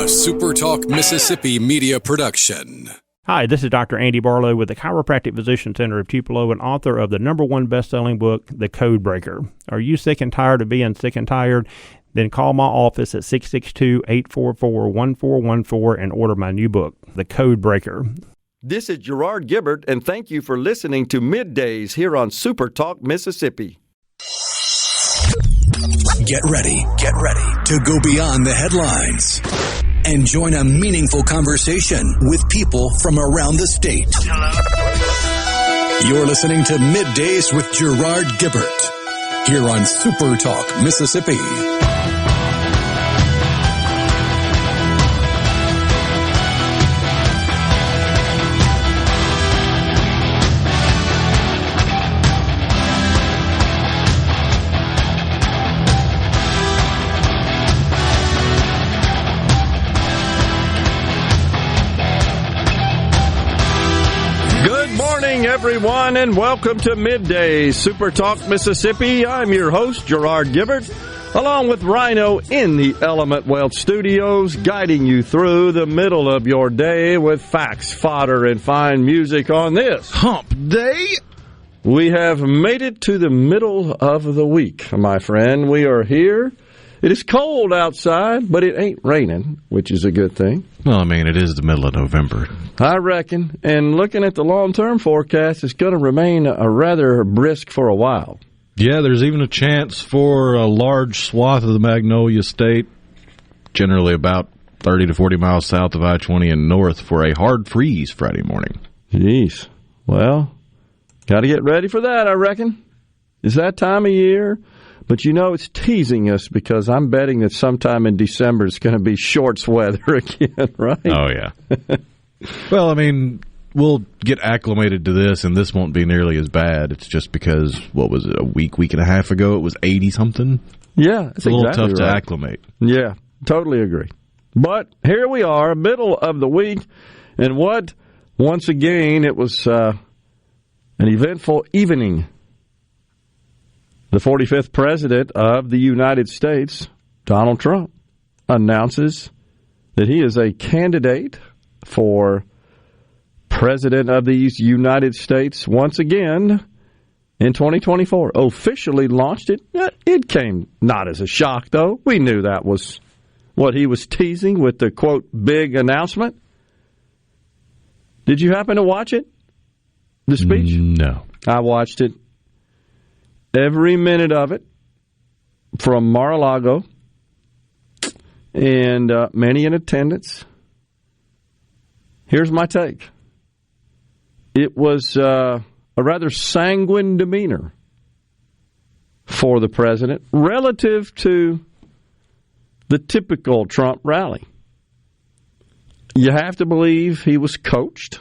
SuperTalk Mississippi media production. Hi, this is Dr. Andy Barlow with the Chiropractic Physician Center of Tupelo and author of the #1 best-selling book, The Code Breaker. Are you sick and tired of being sick and tired? Then call my office at 662-844-1414 and order my new book, The Code Breaker. This is Gerard Gibert, and thank you for listening to MidDays here on SuperTalk Mississippi. Get ready to go beyond the headlines and join a meaningful conversation with people from around the state. Hello. You're listening to MidDays with Gerard Gibert here on SuperTalk Mississippi. Everyone, and welcome to MidDays, SuperTalk Mississippi. I'm your host, Gerard Gibert, along with Rhino in the Element Wealth Studios, guiding you through the middle of your day with facts, fodder, and fine music on this Hump Day. We have made it to the middle of the week, my friend. We are here. It is cold outside, but it ain't raining, which is a good thing. Well, I mean, it is the middle of November. I reckon. And looking at the long-term forecast, it's going to remain a rather brisk for a while. Yeah, there's even a chance for a large swath of the Magnolia State, generally about 30 to 40 miles south of I-20 and north, for a hard freeze Friday morning. Jeez. Well, got to get ready for that, I reckon. It's that time of year. But you know, it's teasing us because I'm betting that sometime in December it's going to be shorts weather again, right? Oh, yeah. Well, I mean, we'll get acclimated to this, and this won't be nearly as bad. It's just because, what was it, a week and a half ago, it was 80-something? Yeah, it's a little tough to acclimate. Yeah, totally agree. But here we are, middle of the week, and once again, it was an eventful evening. The 45th President of the United States, Donald Trump, announces that he is a candidate for President of the United States once again in 2024. Officially launched it. It came not as a shock, though. We knew that was what he was teasing with the, quote, big announcement. Did you happen to watch it? The speech? No. I watched it. Every minute of it, from Mar-a-Lago, and many in attendance. Here's my take. It was a rather sanguine demeanor for the president relative to the typical Trump rally. You have to believe he was coached.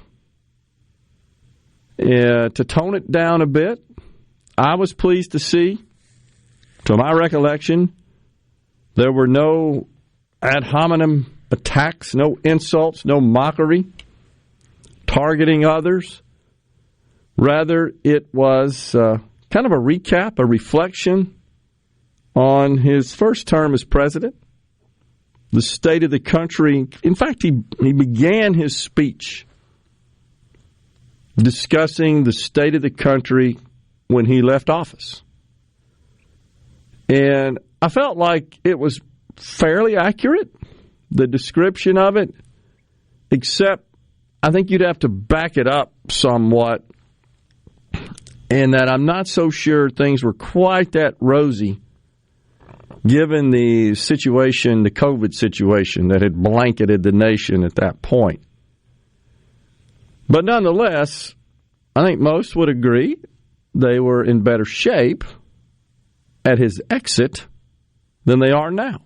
To tone it down a bit, I was pleased to see, to my recollection, there were no ad hominem attacks, no insults, no mockery, targeting others. Rather, it was kind of a recap, a reflection on his first term as president, the state of the country. In fact, he began his speech discussing the state of the country when he left office. And I felt like it was fairly accurate, the description of it, except I think you'd have to back it up somewhat, and that I'm not so sure things were quite that rosy given the situation, the COVID situation that had blanketed the nation at that point. But nonetheless, I think most would agree they were in better shape at his exit than they are now.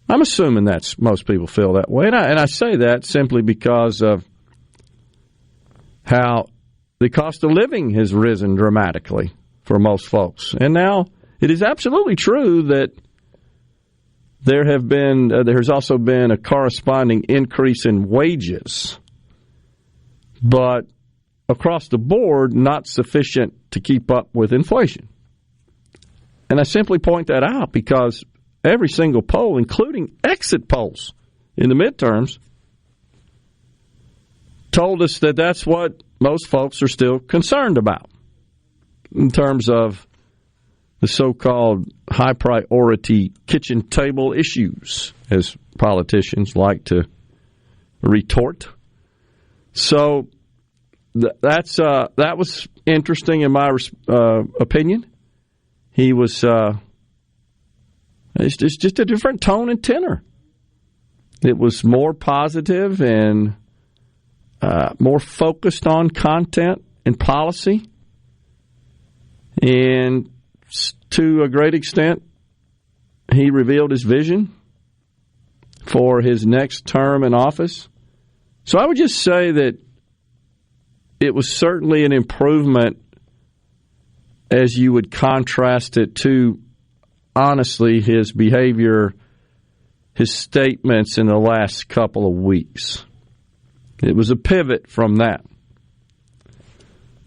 I'm assuming that's most people feel that way. And I say that simply because of how the cost of living has risen dramatically for most folks. And now it is absolutely true that there's also been a corresponding increase in wages. But across the board, not sufficient to keep up with inflation. And I simply point that out because every single poll, including exit polls in the midterms, told us that that's what most folks are still concerned about in terms of the so-called high-priority kitchen table issues, as politicians like to retort. So that was interesting in my opinion. He was it's just a different tone and tenor. It was more positive and more focused on content and policy. And to a great extent, he revealed his vision for his next term in office. So I would just say that it was certainly an improvement as you would contrast it to, honestly, his behavior, his statements in the last couple of weeks. It was a pivot from that.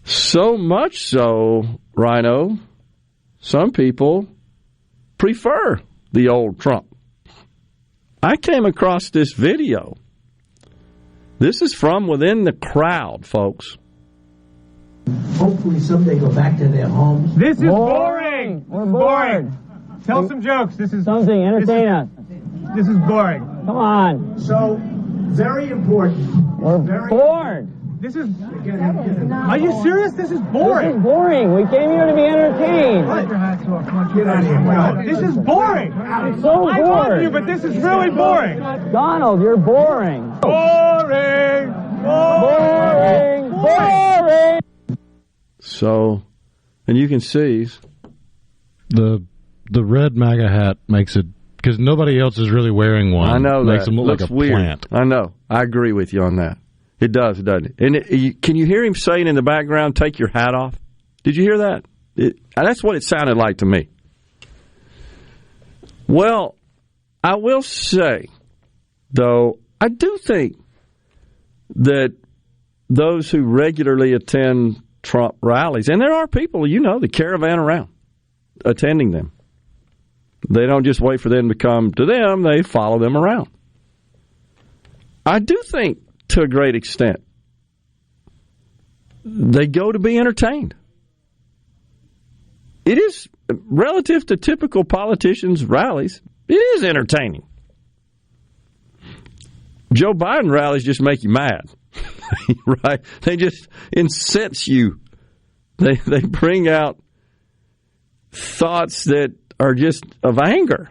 So much so, Rhino, some people prefer the old Trump. I came across this video. This is from within the crowd, folks. Hopefully someday go back to their homes. This is boring. We're bored. Tell some jokes. This is something. Entertain us. This is boring. Come on. So, very important. We're bored. This is... Are you serious? This is boring. This is boring. We came here to be entertained. Put your hats off. Get out of here. This is boring. I'm so bored. I love you, but this is really boring. Donald, you're boring. Boring. Boring. Boring. So, and you can see the red MAGA hat makes it, because nobody else is really wearing one. I know makes that. him look Looks like a weird. plant. I know. I agree with you on that. It does, doesn't it? And can you hear him saying in the background, "Take your hat off"? Did you hear that? That's what it sounded like to me. Well, I will say, though, I do think that those who regularly attend Trump rallies, and there are people, that caravan around attending them. They don't just wait for them to come to them, they follow them around. I do think, to a great extent, they go to be entertained. It is, relative to typical politicians' rallies, it is entertaining. Joe Biden rallies just make you mad, right? They just incense you. They bring out thoughts that are just of anger.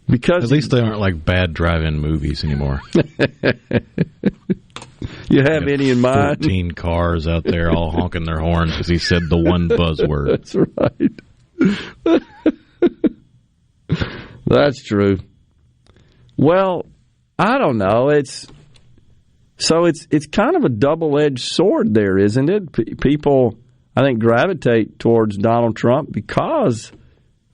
Because at least they aren't like bad drive-in movies anymore. You have any in mind? 14 cars out there all honking their horns because he said the one buzzword. That's right. That's true. Well, I don't know. It's kind of a double-edged sword there, isn't it? People, I think, gravitate towards Donald Trump because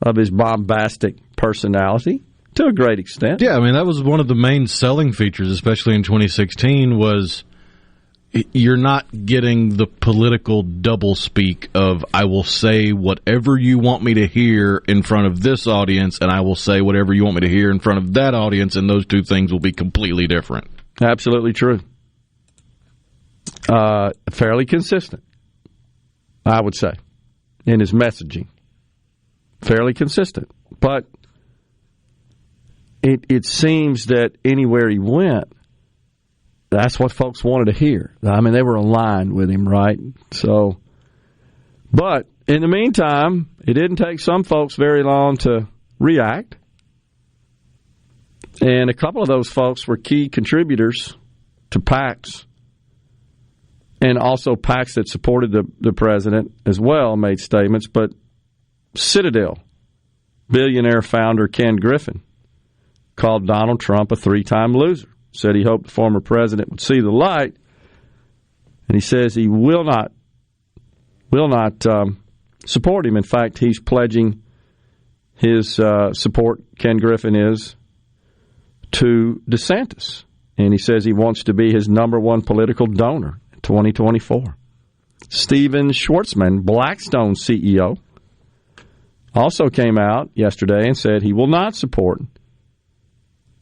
of his bombastic personality. To a great extent. Yeah, I mean, that was one of the main selling features, especially in 2016, was you're not getting the political doublespeak of I will say whatever you want me to hear in front of this audience, and I will say whatever you want me to hear in front of that audience, and those two things will be completely different. Absolutely true. Fairly consistent, I would say, in his messaging. Fairly consistent. But it seems that anywhere he went, that's what folks wanted to hear. I mean, they were aligned with him, right? So, but in the meantime, it didn't take some folks very long to react. And a couple of those folks were key contributors to PACs, and also PACs that supported the president as well made statements. But Citadel billionaire founder Ken Griffin called Donald Trump a three-time loser, said he hoped the former president would see the light, and he says he will not support him. In fact, he's pledging his support, Ken Griffin is, to DeSantis, and he says he wants to be his number one political donor in 2024. Steven Schwartzman, Blackstone CEO, also came out yesterday and said he will not support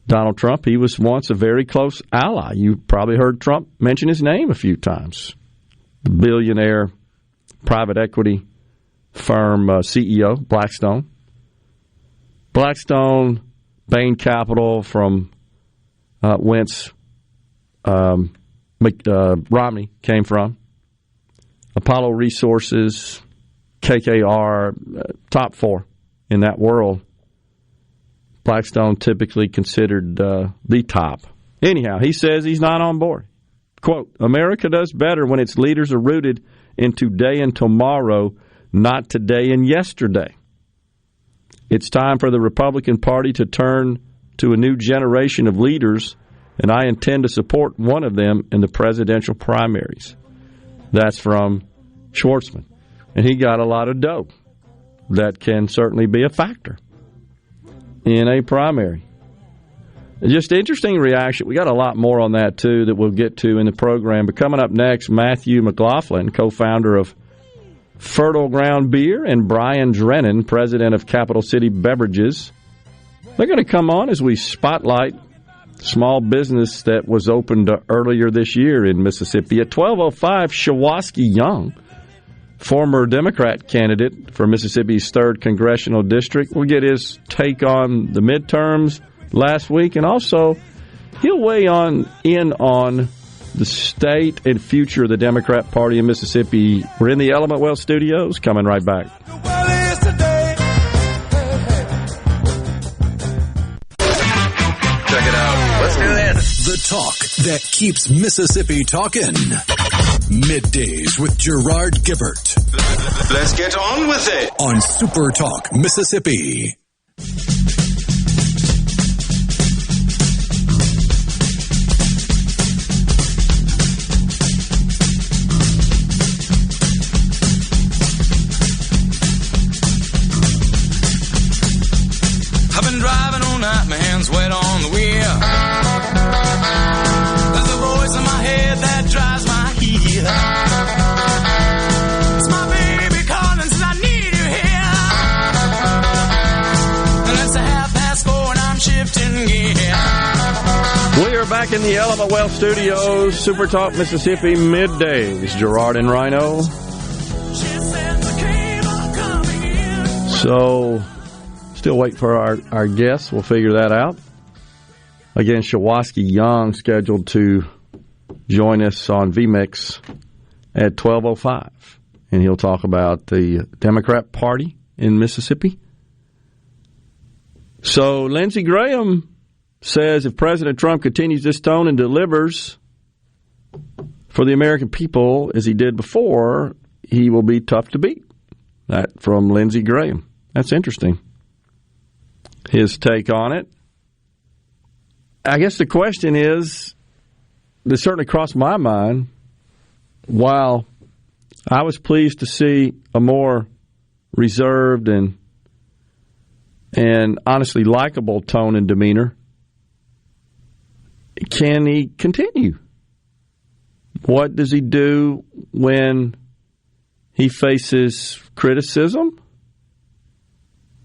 Donald Trump. He was once a very close ally. You probably heard Trump mention his name a few times. The billionaire private equity firm CEO, Blackstone. Blackstone, Bain Capital, from whence Romney came from. Apollo Resources, KKR, top four in that world. Blackstone typically considered the top. Anyhow, he says he's not on board. Quote, America does better when its leaders are rooted in today and tomorrow, not today and yesterday. It's time for the Republican Party to turn to a new generation of leaders, and I intend to support one of them in the presidential primaries. That's from Schwartzman. And he got a lot of dough. That can certainly be a factor in a primary. Just interesting reaction. We got a lot more on that, too, that we'll get to in the program. But coming up next, Matthew McLaughlin, co-founder of Fertile Ground Beer, and Brian Drennan, president of Capital City Beverages. They're going to come on as we spotlight small business that was opened earlier this year in Mississippi. At 12:05, Shuwaski Young, former Democrat candidate for Mississippi's 3rd Congressional District. We'll get his take on the midterms last week, and also he'll weigh in on the state and future of the Democrat Party in Mississippi. We're in the Element Well studios, coming right back. Check it out. Let's do this. The talk that keeps Mississippi talking. Middays with Gerard Gibert. Let's get on with it. On SuperTalk Mississippi. I've been driving all night, my hands wet on the wheel. There's a voice in my head that drives my heel. It's my baby calling, says I need you here. And it's 4:30 and I'm shifting gear. We are back in the Element Well studios, SuperTalk Mississippi Middays. Gerard and Rhino. So, still wait for our guests. We'll figure that out. Again, Shuwaski Young scheduled to join us on VMix at 12:05. And he'll talk about the Democrat Party in Mississippi. So Lindsey Graham says if President Trump continues this tone and delivers for the American people as he did before, he will be tough to beat. That from Lindsey Graham. That's interesting. His take on it. I guess the question is, this certainly crossed my mind, while I was pleased to see a more reserved and honestly likable tone and demeanor, can he continue? What does he do when he faces criticism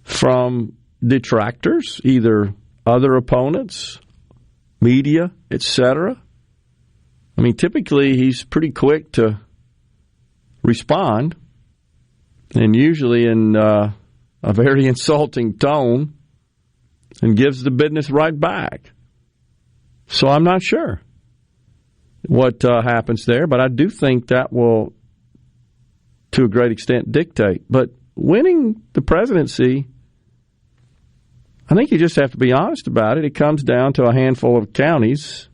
from detractors, either other opponents, media, etc.? I mean, typically he's pretty quick to respond, and usually in a very insulting tone, and gives the business right back. So I'm not sure what happens there, but I do think that will, to a great extent, dictate. But winning the presidency, I think you just have to be honest about it. It comes down to a handful of counties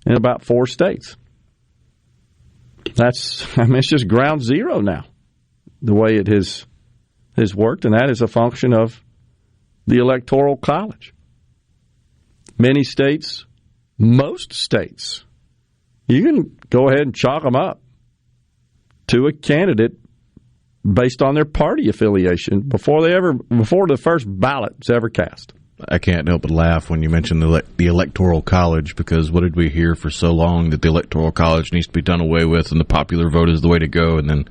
in about 4 states. It's just ground zero now, the way it has worked, and that is a function of the Electoral College. Many states, most states, you can go ahead and chalk them up to a candidate based on their party affiliation before the first ballot's ever cast. I can't help but laugh when you mention the Electoral College, because what did we hear for so long, that the Electoral College needs to be done away with and the popular vote is the way to go, and then,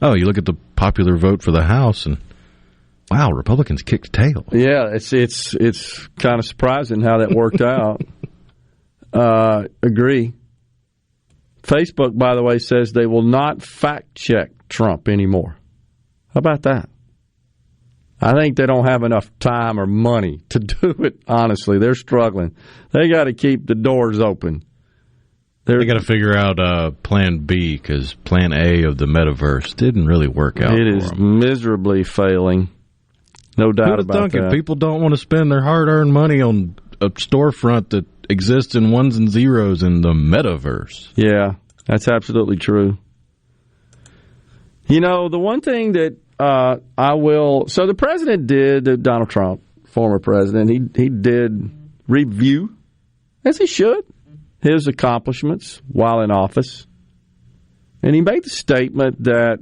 you look at the popular vote for the House, and wow, Republicans kicked tail. Yeah, it's kind of surprising how that worked out. Agree. Facebook, by the way, says they will not fact-check Trump anymore. How about that? I think they don't have enough time or money to do it, honestly. They're struggling. They got to keep the doors open. They got to figure out Plan B, because Plan A of the metaverse didn't really work out. It is miserably failing. No doubt about that. People don't want to spend their hard-earned money on a storefront that exists in ones and zeros in the metaverse. Yeah, that's absolutely true. You know, the one thing that so the president did, Donald Trump, former president, he did review, as he should, his accomplishments while in office. And he made the statement that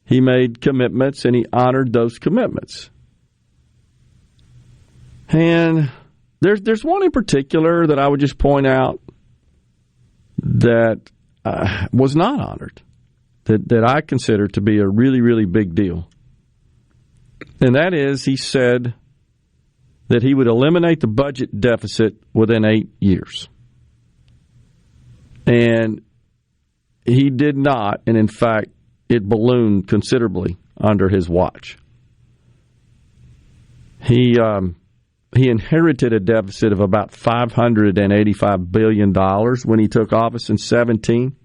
he made commitments and he honored those commitments. And there's one in particular that I would just point out that was not honored, that I consider to be a really, really big deal. And that is, he said that he would eliminate the budget deficit within 8 years. And he did not, and in fact, it ballooned considerably under his watch. He inherited a deficit of about $585 billion when he took office in 2017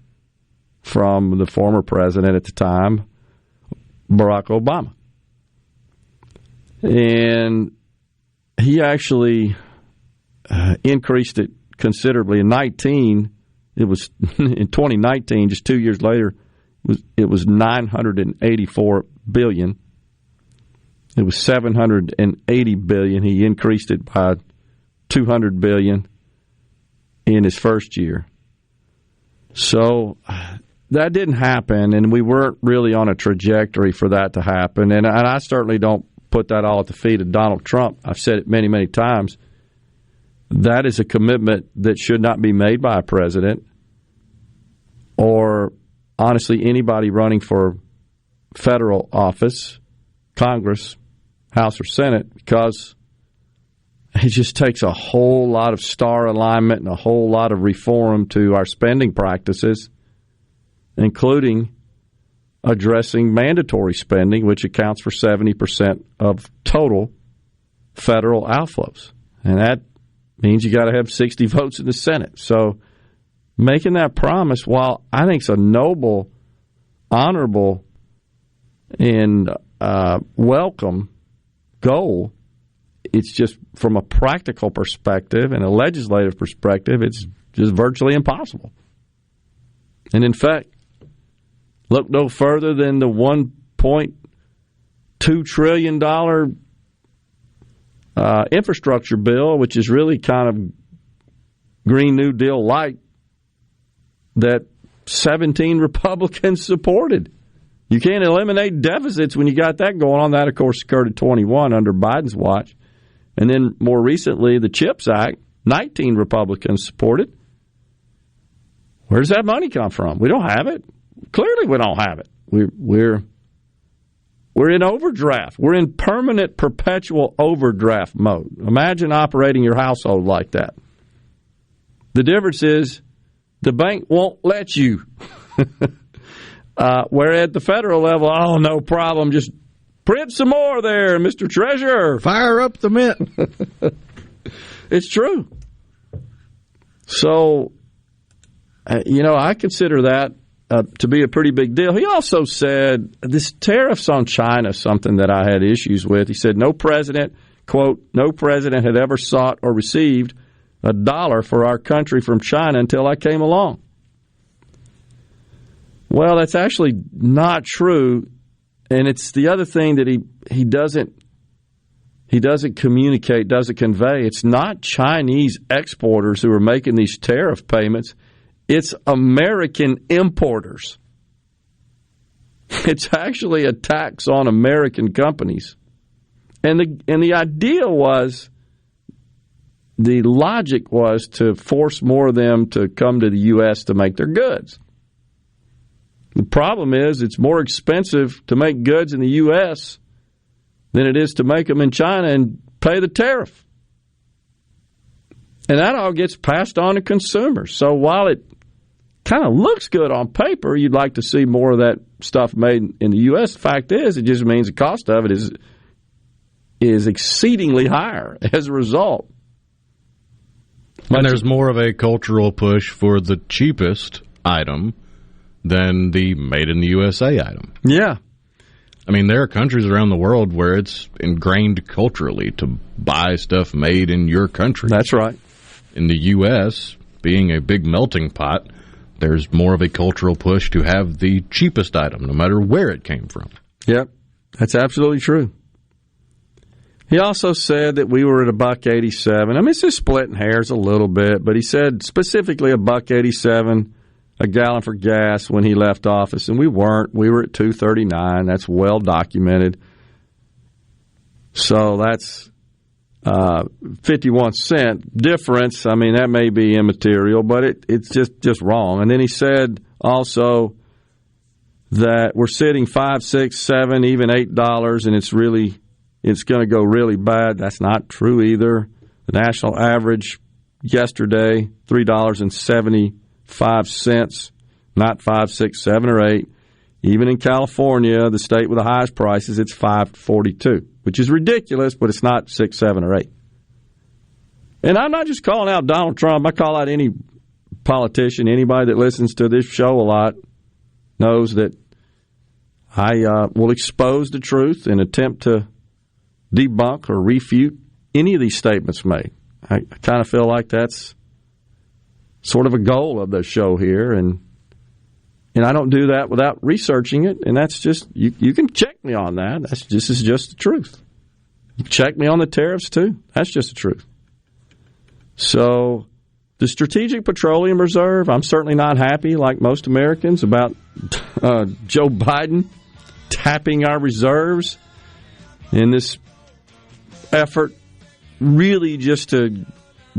from the former president at the time, Barack Obama. And he actually increased it considerably. In 2019, just 2 years later, it was $984 billion. It was $780 billion. He increased it by $200 billion in his first year. So that didn't happen, and we weren't really on a trajectory for that to happen. And I certainly don't put that all at the feet of Donald Trump. I've said it many, many times. That is a commitment that should not be made by a president or, honestly, anybody running for federal office, Congress, House or Senate, because it just takes a whole lot of star alignment and a whole lot of reform to our spending practices, including addressing mandatory spending, which accounts for 70% of total federal outflows. And that means you got to have 60 votes in the Senate. So making that promise, while I think it's a noble, honorable, and welcome goal, it's just from a practical perspective and a legislative perspective, it's just virtually impossible. And in fact, look no further than the $1.2 trillion infrastructure bill, which is really kind of Green New Deal light, that 17 Republicans supported. You can't eliminate deficits when you got that going on. That, of course, occurred in 21 under Biden's watch. And then more recently, the CHIPS Act, 19 Republicans supported. Where does that money come from? We don't have it. Clearly we don't have it. We're in overdraft. We're in permanent, perpetual overdraft mode. Imagine operating your household like that. The difference is the bank won't let you. Where at the federal level, oh, no problem, just print some more there, Mr. Treasurer. Fire up the mint. It's true. So, I consider that to be a pretty big deal. He also said this tariffs on China, something that I had issues with. He said no president, quote, no president had ever sought or received $1 for our country from China until I came along. Well, that's actually not true, and it's the other thing that he doesn't communicate, doesn't convey. It's not Chinese exporters who are making these tariff payments. It's American importers. It's actually a tax on American companies. And the idea was, the logic was to force more of them to come to the U.S. to make their goods. The problem is it's more expensive to make goods in the U.S. than it is to make them in China and pay the tariff. And that all gets passed on to consumers. So while it kind of looks good on paper, you'd like to see more of that stuff made in the U.S. The fact is, it just means the cost of it is exceedingly higher as a result. And there's more of a cultural push for the cheapest item than the made in the USA item. Yeah. I mean, there are countries around the world where it's ingrained culturally to buy stuff made in your country. That's right. In the U.S., being a big melting pot, there's more of a cultural push to have the cheapest item, no matter where it came from. Yep, that's absolutely true. He also said that we were at $1.87. I mean, it's just splitting hairs a little bit, but he said specifically $1.87 a gallon for gas when he left office, and we weren't. We were at $2.39. That's well documented. So that's 51-cent difference. I mean, that may be immaterial, but it's just wrong. And then he said also that we're sitting $5, $6, $7, even $8, and it's going to go really bad. That's not true either. The national average yesterday, $3.75, not 5, 6, 7, or 8. Even in California, the state with the highest prices, it's $5.42, which is ridiculous, but it's not 6, 7, or 8. And I'm not just calling out Donald Trump. I call out any politician, anybody that listens to this show a lot knows that I will expose the truth and attempt to debunk or refute any of these statements made. I kind of feel like that's sort of a goal of the show here, and I don't do that without researching it, and that's just, you can check me on that. This is just the truth. You can check me on the tariffs, too. That's just the truth. So the Strategic Petroleum Reserve, I'm certainly not happy, like most Americans, about Joe Biden tapping our reserves in this effort really just to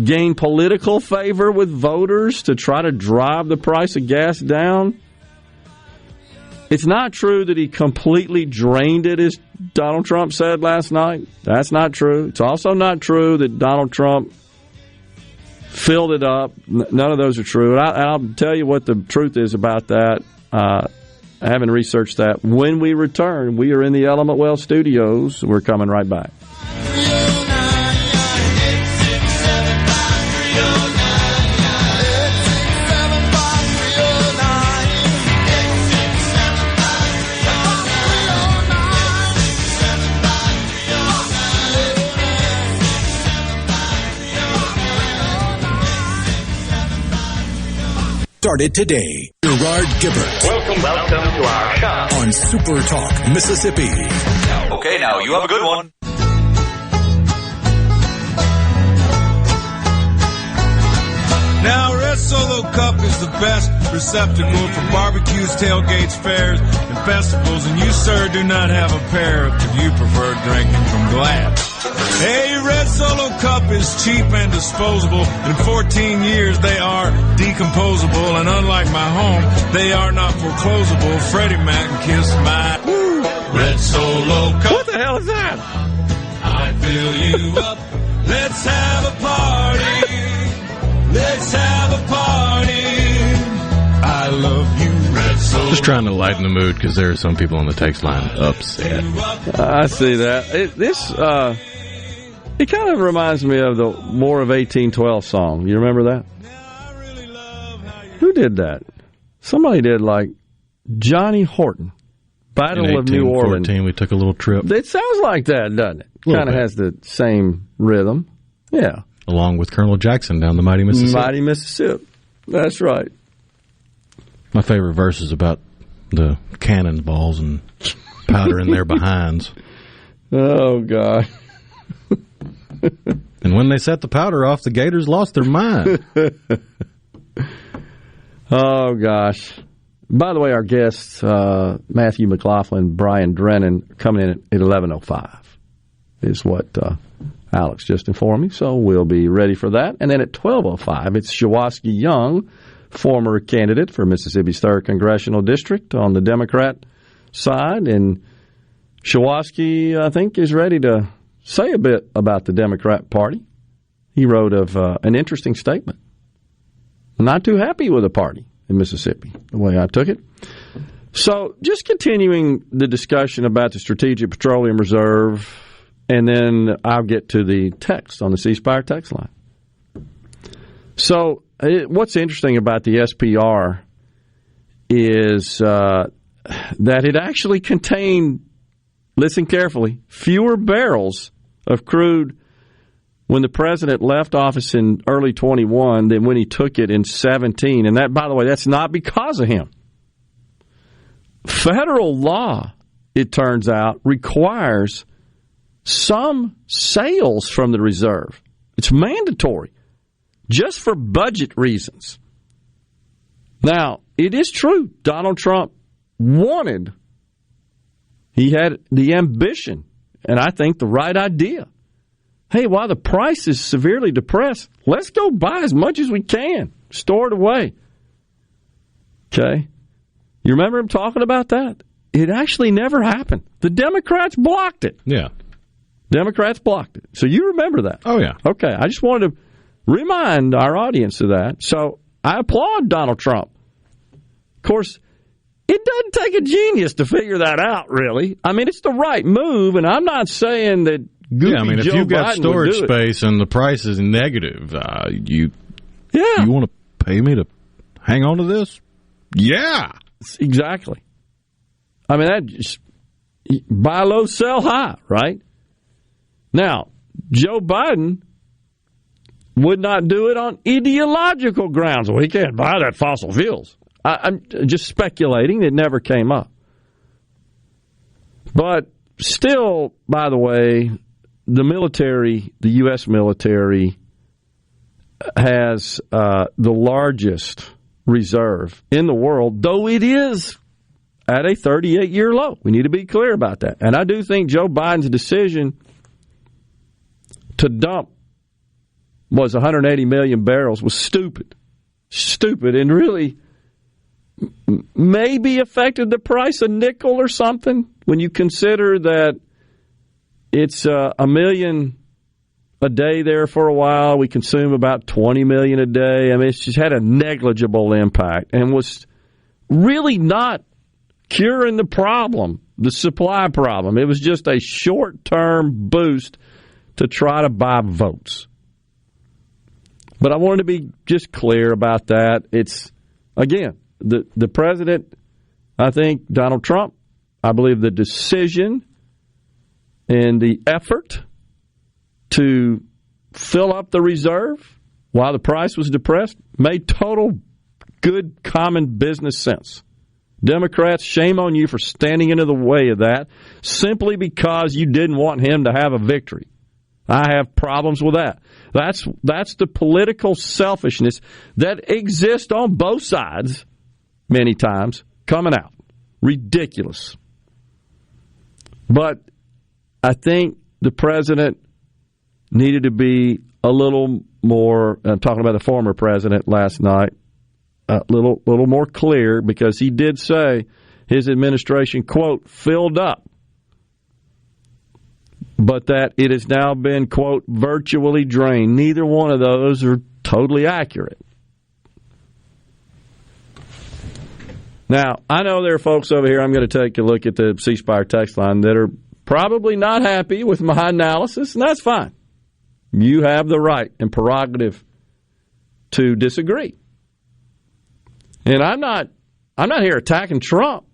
gain political favor with voters to try to drive the price of gas down. It's not true that he completely drained it, as Donald Trump said last night. That's not true. It's also not true that Donald Trump filled it up. None of those are true. And I'll tell you what the truth is about that. I haven't researched that. When we return, we are in the Element Well studios. We're coming right back. Started today. Gerard Gibert. Welcome to our shop on SuperTalk, Mississippi. Okay, now you have a good one. Now, Red Solo Cup is the best receptacle for barbecues, tailgates, fairs, and festivals. And you, sir, do not have a pair if you prefer drinking from glass. Hey, Red Solo Cup is cheap and disposable. In 14 years, they are decomposable. And unlike my home, they are not foreclosable. Freddie Mac kissed my Red Solo Cup. What the hell is that? I fill you up. Let's have a party. Let's have a party. I love you, Red Solo. Just trying to lighten the mood because there are some people on the text line upset. I see that. It kind of reminds me of the War of 1812 song. You remember that? Who did that? Somebody did, like Johnny Horton. Battle of New Orleans. We took a little trip. It sounds like that, doesn't it? Kind of has the same rhythm. Yeah. Along with Colonel Jackson down the mighty Mississippi. Mighty Mississippi. That's right. My favorite verse is about the cannonballs and powder in their behinds. Oh, God. And when they set the powder off, the Gators lost their mind. Oh, gosh. By the way, our guests, Matthew McLaughlin, Brian Drennan, coming in at 11:05 is what Alex just informed me, so we'll be ready for that. And then at 12:05, it's Shuwaski Young, former candidate for Mississippi's 3rd Congressional District on the Democrat side. And Shuwaski, I think, is ready to say a bit about the Democrat Party. He wrote of an interesting statement. Not too happy with the party in Mississippi, the way I took it. So just continuing the discussion about the Strategic Petroleum Reserve, and then I'll get to the text on the C Spire text line. So what's interesting about the SPR is that it actually contained, listen carefully, fewer barrels of crude when the president left office in early 21 than when he took it in 17. And that, by the way, that's not because of him. Federal law, it turns out, requires some sales from the reserve. It's mandatory, just for budget reasons. Now, it is true, Donald Trump he had the ambition, and I think the right idea. Hey, while the price is severely depressed, let's go buy as much as we can, store it away. Okay? You remember him talking about that? It actually never happened. The Democrats blocked it. Yeah. Democrats blocked it. So you remember that. Oh, yeah. Okay. I just wanted to remind our audience of that. So I applaud Donald Trump. Of course, it doesn't take a genius to figure that out, really. I mean, it's the right move, and I'm not saying that goofy I mean, if Joe you've got Biden storage would do it. space and the price is negative, you Yeah. want to pay me to hang on to this? Yeah. Exactly. I mean, that just buy low, sell high, right? Now, Joe Biden would not do it on ideological grounds. Well, he can't buy that fossil fuels. I'm just speculating. It never came up. But still, by the way, the military, the U.S. military, has the largest reserve in the world, though it is at a 38-year low. We need to be clear about that. And I do think Joe Biden's decision to dump 180 million barrels was stupid. Stupid, and really maybe affected the price a nickel or something when you consider that it's a million a day there for a while. We consume about 20 million a day. I mean, it's just had a negligible impact and was really not curing the problem, the supply problem. It was just a short-term boost to try to buy votes. But I wanted to be just clear about that. It's, again, the president, I think, Donald Trump, I believe the decision and the effort to fill up the reserve while the price was depressed made total good common business sense. Democrats, shame on you for standing into the way of that simply because you didn't want him to have a victory. I have problems with that. That's the political selfishness that exists on both sides many times coming out. Ridiculous. But I think the president needed to be a little more, I'm talking about the former president last night, a little more clear, because he did say his administration, quote, filled up, but that it has now been, quote, virtually drained. Neither one of those are totally accurate. Now, I know there are folks over here, I'm going to take a look at the C Spire text line, that are probably not happy with my analysis, and that's fine. You have the right and prerogative to disagree. And I'm not here attacking Trump.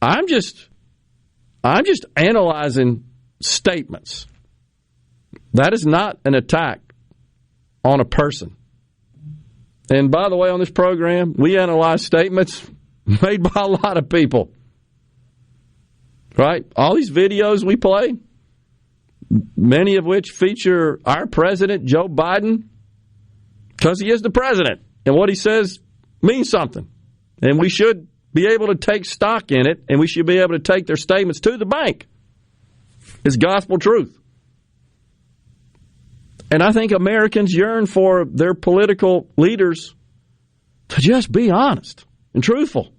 I'm just analyzing statements. That is not an attack on a person. And by the way, on this program, we analyze statements made by a lot of people. Right? All these videos we play, many of which feature our president, Joe Biden, because he is the president. And what he says means something. And we should be able to take stock in it, and we should be able to take their statements to the bank. It's gospel truth. And I think Americans yearn for their political leaders to just be honest and truthful.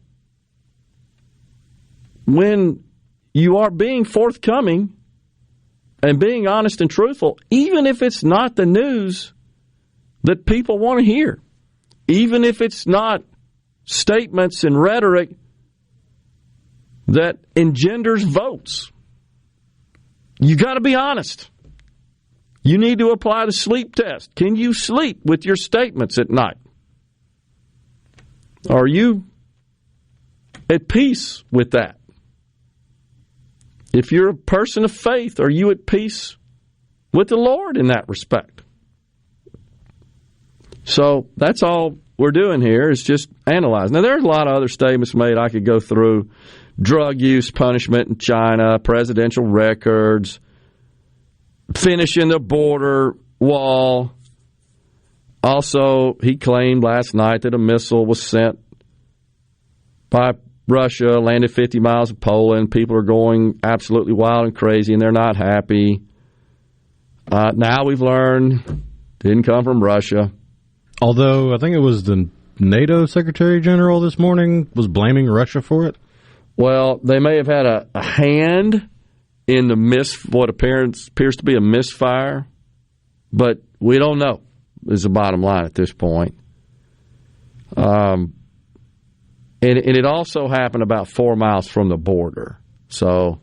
When you are being forthcoming and being honest and truthful, even if it's not the news that people want to hear, even if it's not statements and rhetoric that engenders votes. You got to be honest. You need to apply the sleep test. Can you sleep with your statements at night? Are you at peace with that? If you're a person of faith, are you at peace with the Lord in that respect? So that's all we're doing here is just analyze. Now, there's a lot of other statements made I could go through. Drug use punishment in China, presidential records, finishing the border wall. Also, he claimed last night that a missile was sent by Russia, landed 50 miles of Poland. People are going absolutely wild and crazy, and they're not happy. Now we've learned it didn't come from Russia. Although I think it was the NATO Secretary General this morning was blaming Russia for it. Well, they may have had a hand in the what appears to be a misfire, but we don't know is the bottom line at this point. And it also happened about 4 miles from the border, so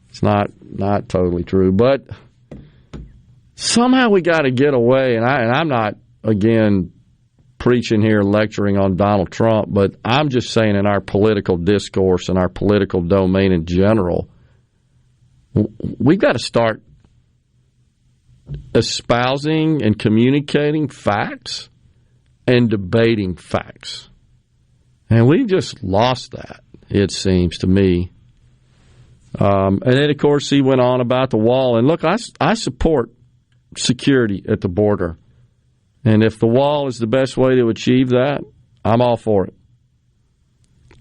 it's not totally true. But somehow we got to get away, and I'm not, again, preaching here, lecturing on Donald Trump, but I'm just saying in our political discourse and our political domain in general, we've got to start espousing and communicating facts and debating facts. And we've just lost that, it seems to me. And then, of course, he went on about the wall. And look, I support security at the border. And if the wall is the best way to achieve that, I'm all for it.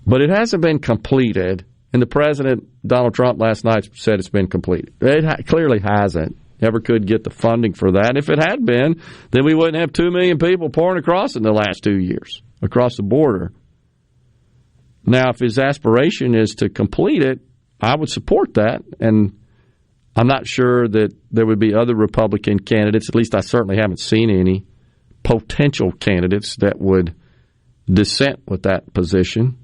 But it hasn't been completed. And the president, Donald Trump, last night said it's been completed. It clearly hasn't. Never could get the funding for that. And if it had been, then we wouldn't have 2 million people pouring across in the last 2 years across the border. Now, if his aspiration is to complete it, I would support that. And I'm not sure that there would be other Republican candidates, at least I certainly haven't seen any, potential candidates that would dissent with that position.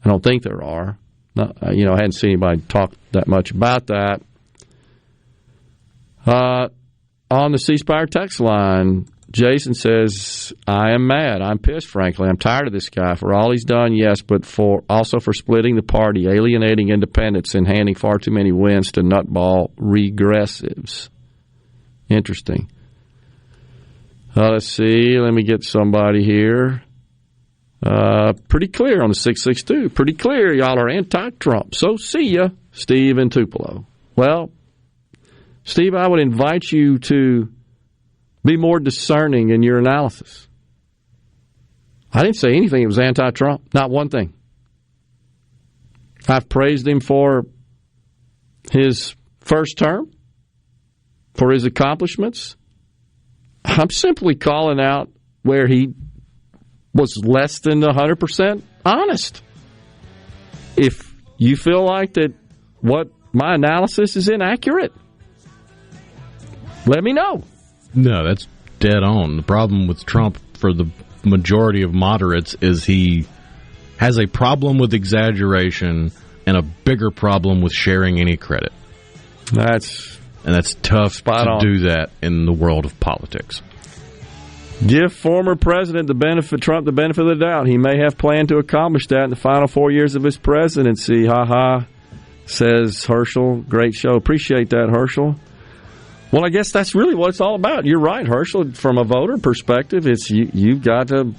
I don't think there are. I hadn't seen anybody talk that much about that. On the C Spire text line, Jason says, I am mad. I'm pissed, frankly. I'm tired of this guy for all he's done, yes, but also for splitting the party, alienating independents, and handing far too many wins to nutball regressives. Interesting. Let's see. Let me get somebody here. Pretty clear on the 662. Pretty clear y'all are anti-Trump. So see ya, Steve in Tupelo. Well, Steve, I would invite you to be more discerning in your analysis. I didn't say anything that was anti-Trump. Not one thing. I've praised him for his first term, for his accomplishments. I'm simply calling out where he was less than 100% honest. If you feel like that what my analysis is inaccurate, let me know. No, that's dead on. The problem with Trump for the majority of moderates is he has a problem with exaggeration and a bigger problem with sharing any credit. That's tough to do that in the world of politics. Give former President Trump the benefit of the doubt. He may have planned to accomplish that in the final 4 years of his presidency. Ha ha, says Herschel. Great show. Appreciate that, Herschel. Well, I guess that's really what it's all about. You're right, Herschel. From a voter perspective, it's you've got to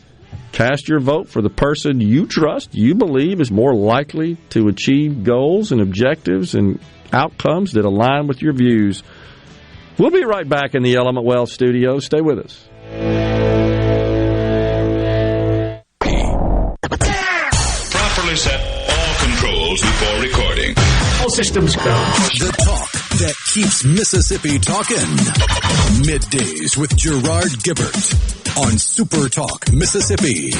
cast your vote for the person you trust, you believe is more likely to achieve goals and objectives and outcomes that align with your views. We'll be right back in the Element Wealth studio. Stay with us. Properly set all controls before recording. All systems go. The talk that keeps Mississippi talking. Middays with Gerard Gibert on SuperTalk Mississippi.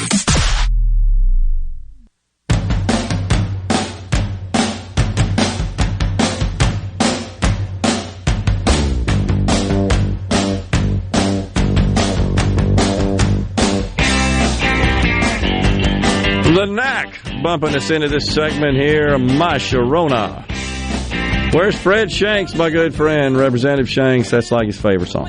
The Knack bumping us into this segment here, My Sharona. Where's Fred Shanks, my good friend? Representative Shanks, that's like his favorite song.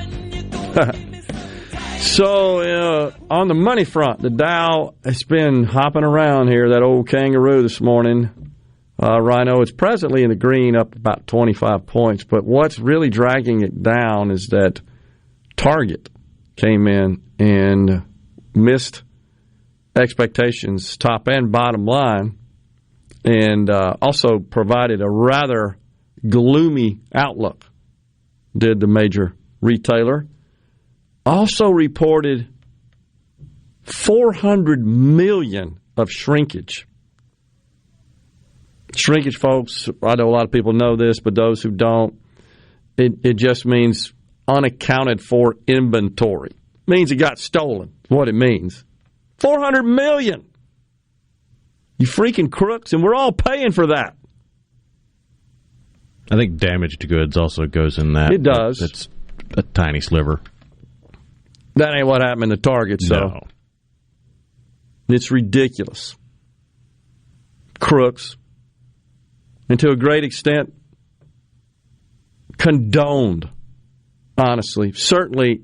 So, on the money front, the Dow has been hopping around here, that old kangaroo this morning. Rhino, it's presently in the green, up about 25 points. But what's really dragging it down is that Target came in and missed expectations, top and bottom line, and also provided a rather gloomy outlook, did the major retailer. Also reported $400 million of shrinkage. Shrinkage, folks, I know a lot of people know this, but those who don't, it just means unaccounted for inventory. It means it got stolen, what it means. $400 million. You freaking crooks, and we're all paying for that. I think damaged goods also goes in that. It does. It's a tiny sliver. That ain't what happened to Target, so. No. It's ridiculous. Crooks. And to a great extent, condoned, honestly. Certainly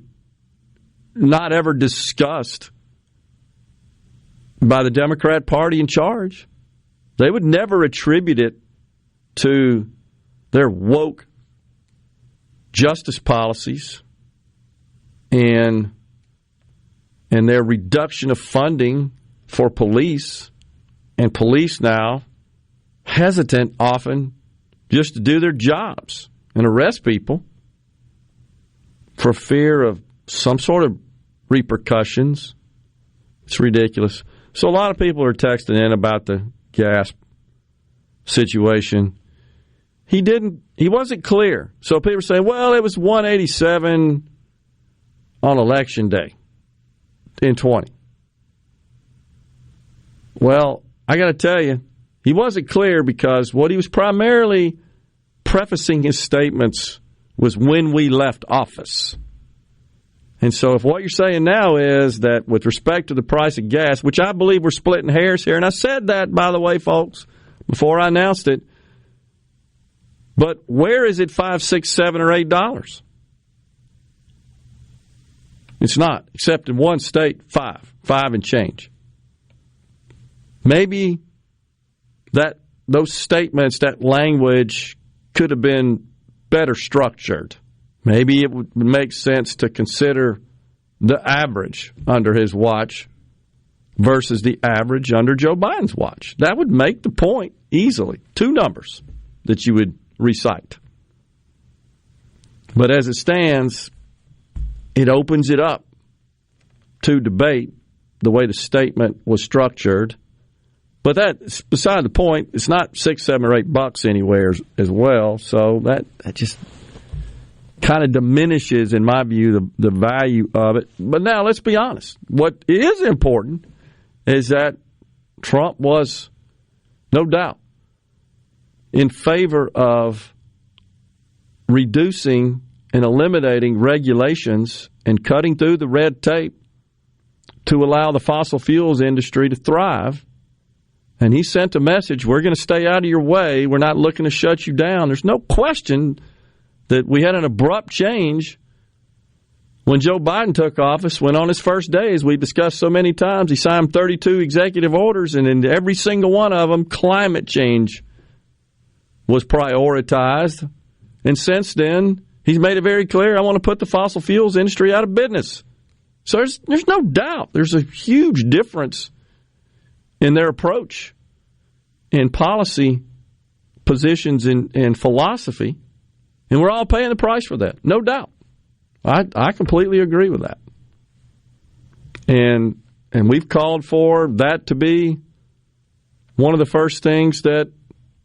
not ever discussed by the Democrat Party in charge. They would never attribute it to their woke justice policies and their reduction of funding for police, and police now hesitant often just to do their jobs and arrest people for fear of some sort of repercussions. It's ridiculous. So a lot of people are texting in about the gas situation. He wasn't clear. So people are saying, well, it was $1.87 on election day in 20. Well, I got to tell you, he wasn't clear because what he was primarily prefacing his statements was when we left office. And so if what you're saying now is that with respect to the price of gas, which I believe we're splitting hairs here, and I said that, by the way, folks, before I announced it, but where is it $5, $6, $7, or $8? It's not, except in one state, 5 and change. Maybe those statements, that language could have been better structured. Maybe it would make sense to consider the average under his watch versus the average under Joe Biden's watch. That would make the point easily. 2 numbers that you would recite. But as it stands, it opens it up to debate the way the statement was structured. But that's beside the point. It's not $6, $7, or $8 anywhere as well. So that just kind of diminishes, in my view, the value of it. But now let's be honest. What is important is that Trump was, no doubt, in favor of reducing and eliminating regulations and cutting through the red tape to allow the fossil fuels industry to thrive. And he sent a message, we're going to stay out of your way. We're not looking to shut you down. There's no question that we had an abrupt change when Joe Biden took office, when on his first day, as we discussed so many times, he signed 32 executive orders, and in every single one of them, climate change was prioritized. And since then, he's made it very clear, I want to put the fossil fuels industry out of business. So there's no doubt there's a huge difference in their approach in policy positions and philosophy, and we're all paying the price for that, no doubt. I completely agree with that. And we've called for that to be one of the first things that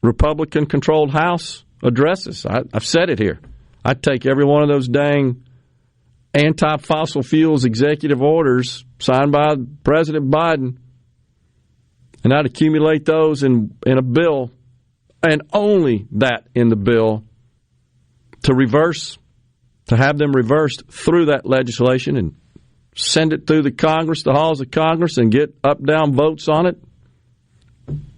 Republican-controlled House addresses. I've said it here. I'd take every one of those dang anti-fossil fuels executive orders signed by President Biden, and I'd accumulate those in a bill, and only that in the bill, to have them reversed through that legislation and send it through the halls of Congress and get up-down votes on it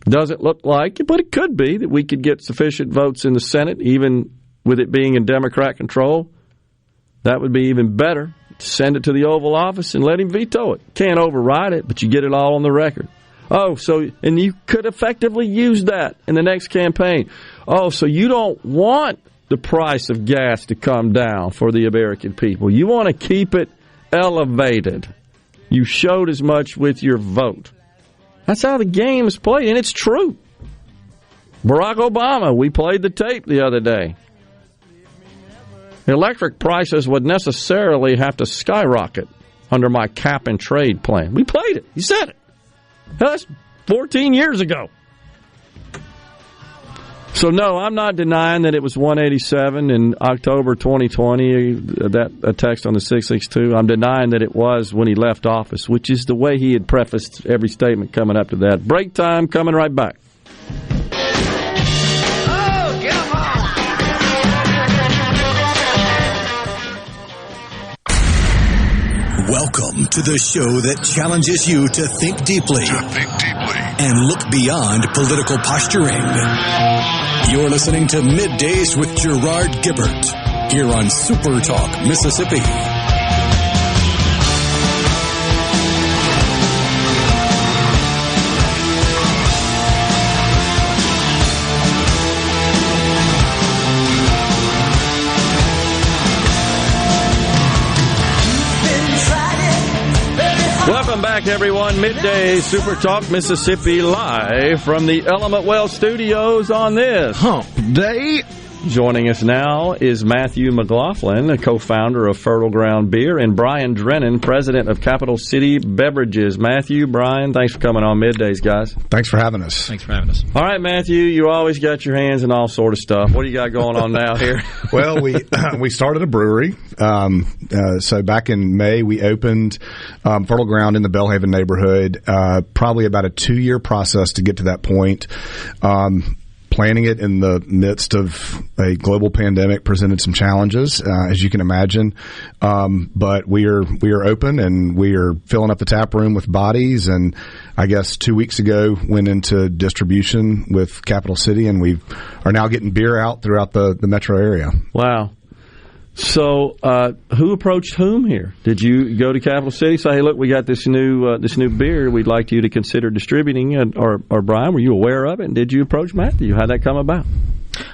Doesn't look like it, but it could be that we could get sufficient votes in the Senate, even with it being in Democrat control. That would be even better. Send it to the Oval Office and let him veto it. Can't override it, but you get it all on the record. And you could effectively use that in the next campaign. So you don't want the price of gas to come down for the American people. You want to keep it elevated. You showed as much with your vote. That's how the game is played, and it's true. Barack Obama, we played the tape the other day. Electric prices would necessarily have to skyrocket under my cap-and-trade plan. We played it. He said it. That's 14 years ago. So, no, I'm not denying that it was 187 in October 2020, a text on the 662. I'm denying that it was when he left office, which is the way he had prefaced every statement coming up to that. Break time, coming right back. Welcome to the show that challenges you to think deeply, and look beyond political posturing. You're listening to Middays with Gerard Gibert here on SuperTalk Mississippi. Welcome back, everyone. Midday Super Talk Mississippi, live from the Element Well Studios on this Hump Day. Joining us now is Matthew McLaughlin, a co-founder of Fertile Ground Beer, and Brian Drennan, president of Capital City Beverages. Matthew, Brian, thanks for coming on Middays, guys. Thanks for having us. Thanks for having us. All right, Matthew, you always got your hands in all sort of stuff. What do you got going on now here? Well, we started a brewery. So back in May, we opened Fertile Ground in the Belhaven neighborhood. Probably about a 2-year process to get to that point. Planning it in the midst of a global pandemic presented some challenges, as you can imagine. But we are open, and we are filling up the tap room with bodies. And I guess 2 weeks ago went into distribution with Capital City, and we are now getting beer out throughout the metro area. Wow. So, who approached whom here? Did you go to Capital City, say, "Hey, look, we got this new beer. We'd like you to consider distributing it"? Or Brian, were you aware of it? And did you approach Matthew? How'd that come about?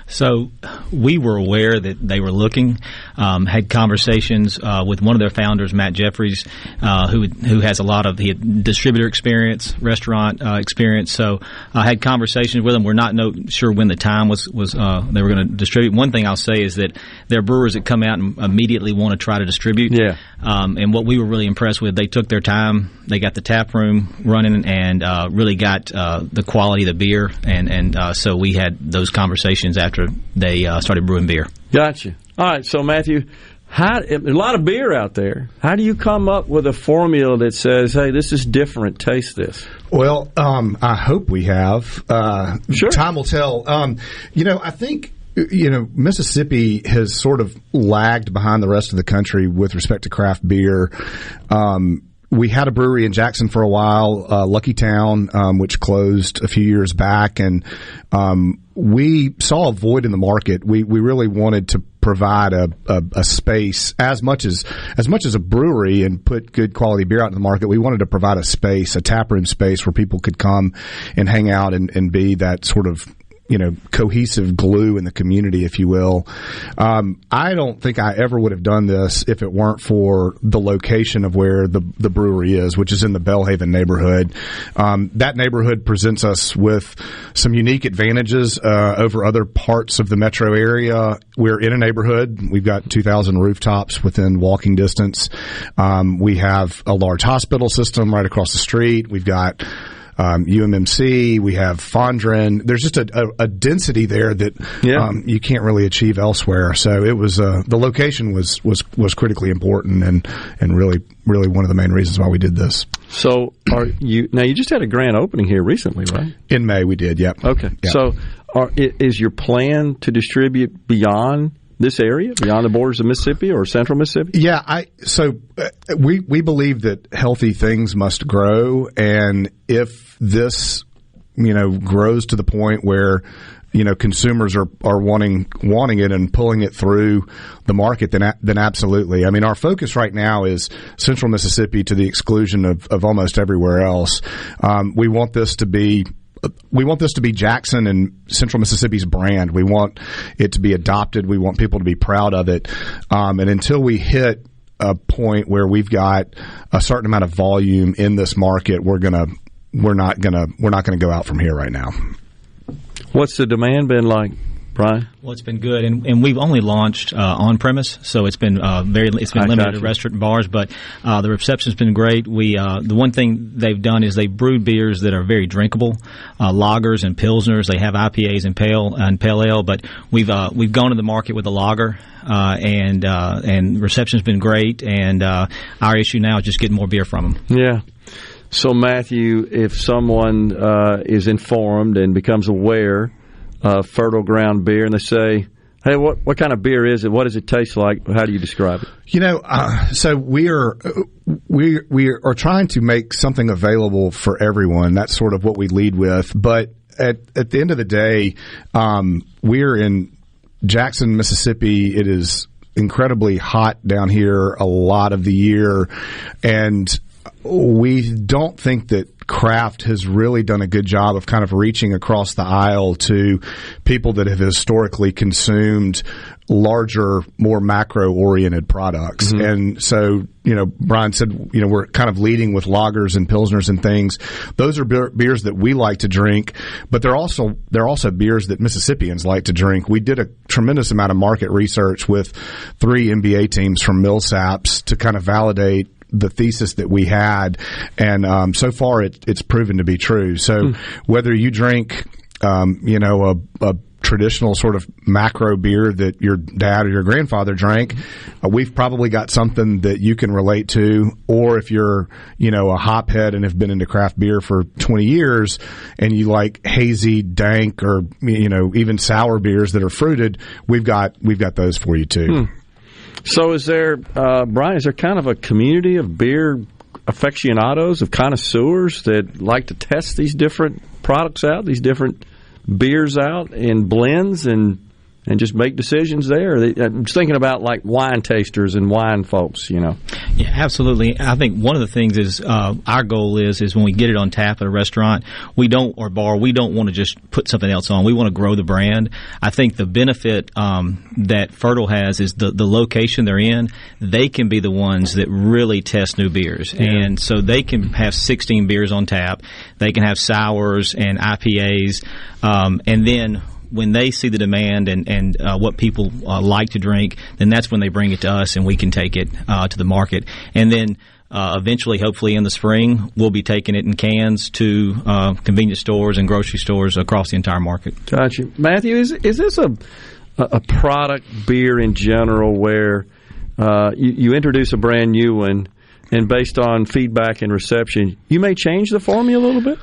So we were aware that they were looking, had conversations with one of their founders, Matt Jeffries, who has a lot of distributor experience, restaurant experience. So I had conversations with them. We're not sure when the time was they were going to distribute. One thing I'll say is that there are brewers that come out and immediately want to try to distribute. Yeah. And what we were really impressed with, they took their time. They got the tap room running and really got the quality of the beer. And so we had those conversations after they started brewing beer. Gotcha. All right, so Matthew, a lot of beer out there. How do you come up with a formula that says, "Hey, this is different. Taste this"? Well, I hope we have. Sure. Time will tell. I think Mississippi has sort of lagged behind the rest of the country with respect to craft beer. We had a brewery in Jackson for a while, Lucky Town, which closed a few years back, and we saw a void in the market. We really wanted to provide a space as much as a brewery and put good quality beer out in the market. We wanted to provide a space, a taproom space where people could come and hang out and be that sort of cohesive glue in the community, if you will. I don't think I ever would have done this if it weren't for the location of where the brewery is, which is in the Belhaven neighborhood. That neighborhood presents us with some unique advantages over other parts of the metro area. We're in a neighborhood. We've got 2,000 rooftops within walking distance. We have a large hospital system right across the street. We've got UMMC, we have Fondren. There's just a density there that you can't really achieve elsewhere. So it was the location was critically important and really one of the main reasons why we did this. So you just had a grand opening here recently, right? In May we did. Yep. Okay. Yep. So is your plan to distribute beyond this area, beyond the borders of Mississippi or central Mississippi? Yeah, we believe that healthy things must grow, and if this grows to the point where consumers are wanting it and pulling it through the market, then absolutely. I mean, our focus right now is Central Mississippi to the exclusion of almost everywhere else. We want this to be Jackson and Central Mississippi's brand. We want it to be adopted. We want people to be proud of it. And until we hit a point where we've got a certain amount of volume in this market, we're not gonna go out from here right now. What's the demand been like, Brian? Well, it's been good, and we've only launched on premise, so it's been limited to restaurant and bars. But the reception's been great. The one thing they've done is they brewed beers that are very drinkable, lagers and pilsners. They have IPAs and pale ale, but we've gone to the market with a lager, and reception's been great. And our issue now is just getting more beer from them. Yeah. So, Matthew, if someone is informed and becomes aware of Fertile Ground beer, and they say, "Hey, what kind of beer is it? What does it taste like?" How do you describe it? So we are trying to make something available for everyone. That's sort of what we lead with. But at the end of the day, we're in Jackson, Mississippi. It is incredibly hot down here a lot of the year, and we don't think that craft has really done a good job of kind of reaching across the aisle to people that have historically consumed larger, more macro-oriented products. Mm-hmm. And so, Brian said, we're kind of leading with lagers and pilsners and things. Those are beers that we like to drink, but they're also beers that Mississippians like to drink. We did a tremendous amount of market research with 3 NBA teams from Millsaps to kind of validate the thesis that we had, and so far it's proven to be true. So whether you drink, a traditional sort of macro beer that your dad or your grandfather drank, we've probably got something that you can relate to. Or if you're, a hophead and have been into craft beer for 20 years and you like hazy, dank, or even sour beers that are fruited, we've got those for you too. So is there, Brian, is there kind of a community of beer aficionados, of connoisseurs that like to test these different products out, these different beers out in blends and just make decisions there? I'm just thinking about like wine tasters and wine folks, Yeah, absolutely. I think one of the things is our goal is when we get it on tap at a restaurant, we don't want to just put something else on. We want to grow the brand. I think the benefit that Fertile has is the location they're in. They can be the ones that really test new beers. Yeah. And so they can have 16 beers on tap. They can have sours and IPAs. And then when they see the demand and what people like to drink, then that's when they bring it to us and we can take it to the market. And then eventually, hopefully in the spring, we'll be taking it in cans to convenience stores and grocery stores across the entire market. Gotcha. Matthew, is this a product, beer in general, where you introduce a brand new one, and based on feedback and reception, you may change the formula a little bit?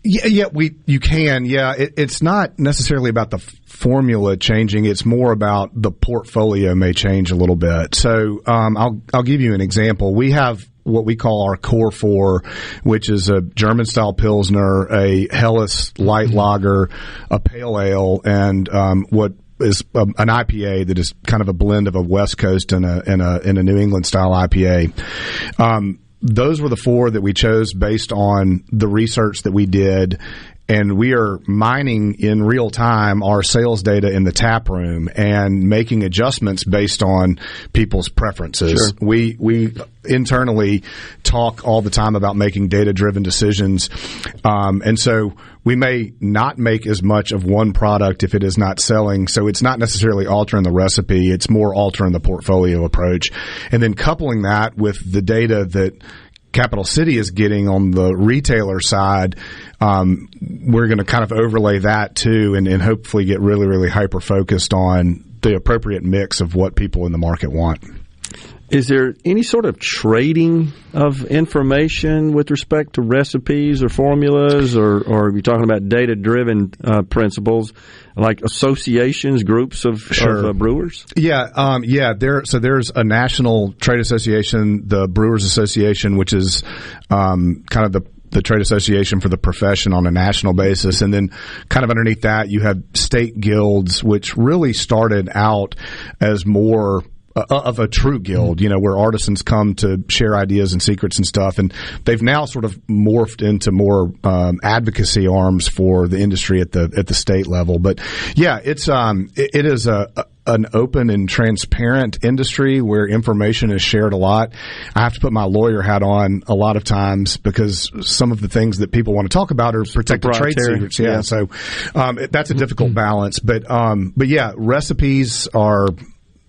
You can. Yeah, it's not necessarily about the formula changing. It's more about the portfolio may change a little bit. So I'll give you an example. We have what we call our Core 4, which is a German-style Pilsner, a Helles light lager, a pale ale, and what is an IPA that is kind of a blend of a West Coast and a New England style IPA. Those were the 4 that we chose based on the research that we did, and we are mining in real time our sales data in the tap room and making adjustments based on people's preferences. Sure. We internally talk all the time about making data-driven decisions, and so we may not make as much of one product if it is not selling. So it's not necessarily altering the recipe. It's more altering the portfolio approach. And then coupling that with the data that Capital City is getting on the retailer side, we're going to kind of overlay that too and hopefully get really, really hyper-focused on the appropriate mix of what people in the market want. Is there any sort of trading of information with respect to recipes or formulas, or are you talking about data-driven principles, like associations, groups of brewers? Yeah. There's a national trade association, the Brewers Association, which is kind of the trade association for the profession on a national basis. And then kind of underneath that, you have state guilds, which really started out as more of a true guild, where artisans come to share ideas and secrets and stuff. And they've now sort of morphed into more advocacy arms for the industry at the state level. But yeah, it is an open and transparent industry where information is shared a lot. I have to put my lawyer hat on a lot of times because some of the things that people want to talk about are protected trade secrets. Yeah. So that's a difficult balance. But yeah, recipes are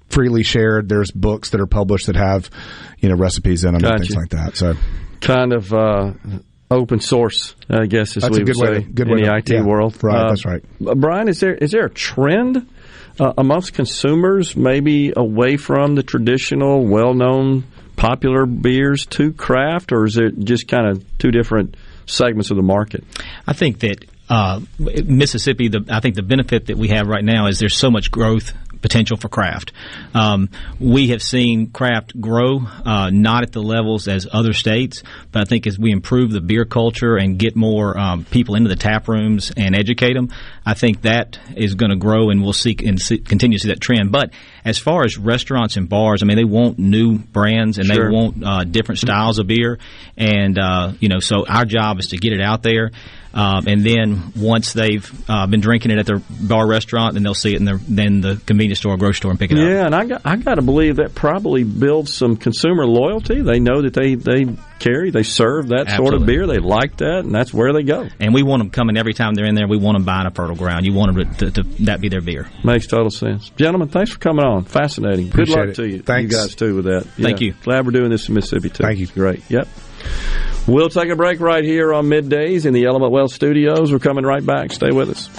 freely shared. There's books that are published that have, recipes in them and things like that. So kind of open source, I guess, as we would say in the IT world. Right, that's right. Brian, is there a trend amongst consumers maybe away from the traditional, well-known, popular beers to craft, or is it just kind of two different segments of the market? I think that Mississippi, I think the benefit that we have right now is there's so much growth potential for craft. We have seen craft grow, not at the levels as other states, but I think as we improve the beer culture and get more people into the tap rooms and educate them, I think that is going to grow, and we'll continue to see that trend. But as far as restaurants and bars, I mean, they want new brands and they want different styles of beer, and so our job is to get it out there. And then once they've been drinking it at their bar restaurant, then they'll see it in then the convenience store or grocery store and pick it up. Yeah, and I got to believe that probably builds some consumer loyalty. They know that they serve that sort of beer. They like that, and that's where they go. And we want them coming every time they're in there. We want them buying a Fertile Ground. You want them to that be their beer. Makes total sense. Gentlemen, thanks for coming on. Fascinating. Appreciate Good luck to you. Thanks. You guys, too, with that. Thank you. Glad we're doing this in Mississippi, too. Thank you. Great. Yep. We'll take a break right here on Middays in the Element Wealth Studios. We're coming right back. Stay with us.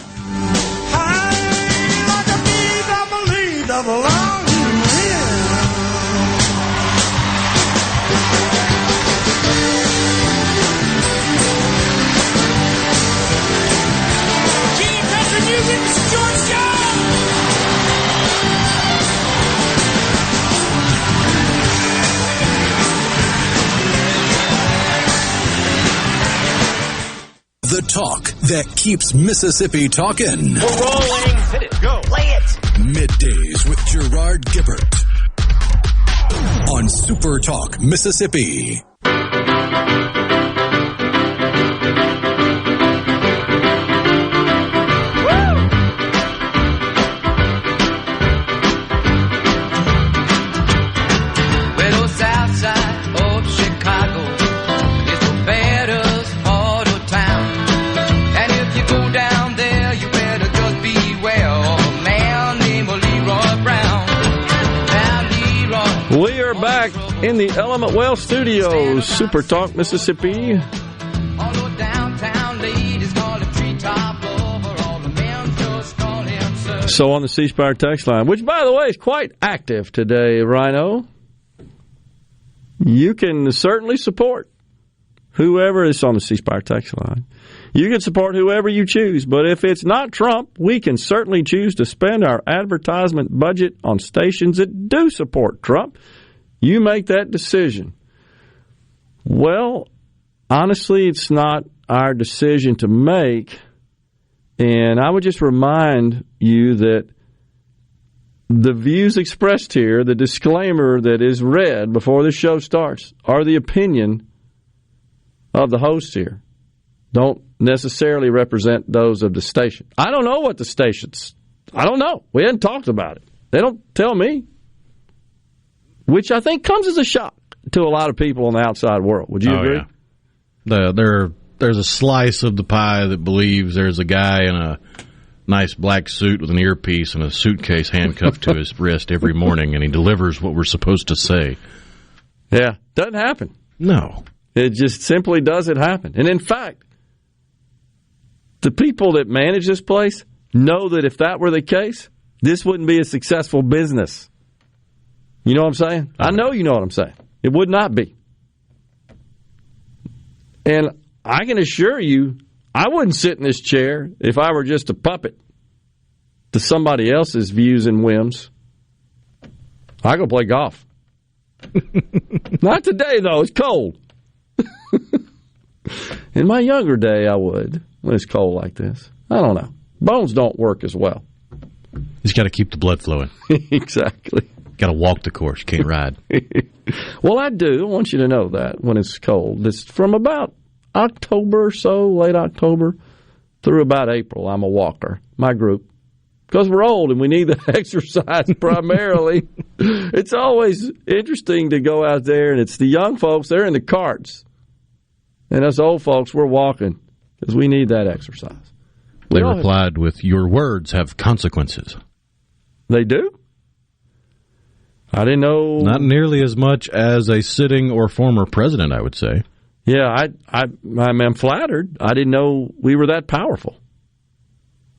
The talk that keeps Mississippi talking. We're rolling. Hit it. Go. Play it. Middays with Gerard Gibert on SuperTalk Mississippi. We are back in the Element Wealth Studios, SuperTalk Mississippi. So on the C Spire text line, which by the way is quite active today, Rhino, you can certainly support whoever is on the C Spire text line. You can support whoever you choose, but if it's not Trump, we can certainly choose to spend our advertisement budget on stations that do support Trump. You make that decision. Well, honestly, it's not our decision to make, and I would just remind you that the views expressed here, the disclaimer that is read before the show starts, are the opinion of the host here. Don't necessarily represent those of the station. I don't know what the station's. I don't know. We hadn't talked about it. They don't tell me, which I think comes as a shock to a lot of people in the outside world. Would you agree? Yeah. There's a slice of the pie that believes there's a guy in a nice black suit with an earpiece and a suitcase handcuffed to his wrist every morning, and he delivers what we're supposed to say. Yeah. Doesn't happen. No. It just simply doesn't happen. And in fact, the people that manage this place know that if that were the case, this wouldn't be a successful business. You know what I'm saying? I know you know what I'm saying. It would not be. And I can assure you, I wouldn't sit in this chair if I were just a puppet to somebody else's views and whims. I go play golf. Not today, though. It's cold. In my younger day, I would, when it's cold like this. I don't know. Bones don't work as well. He's got to keep the blood flowing. Exactly. Got to walk the course. You can't ride. Well, I do. I want you to know that when it's cold. It's from about October or so, late October, through about April. I'm a walker. My group. Because we're old and we need the exercise primarily. It's always interesting to go out there, and it's the young folks, they're in the carts. And us old folks, we're walking because we need that exercise. They replied with, "Your words have consequences." They do? I didn't know. Not nearly as much as a sitting or former president, I would say. Yeah, I'm flattered. I didn't know we were that powerful.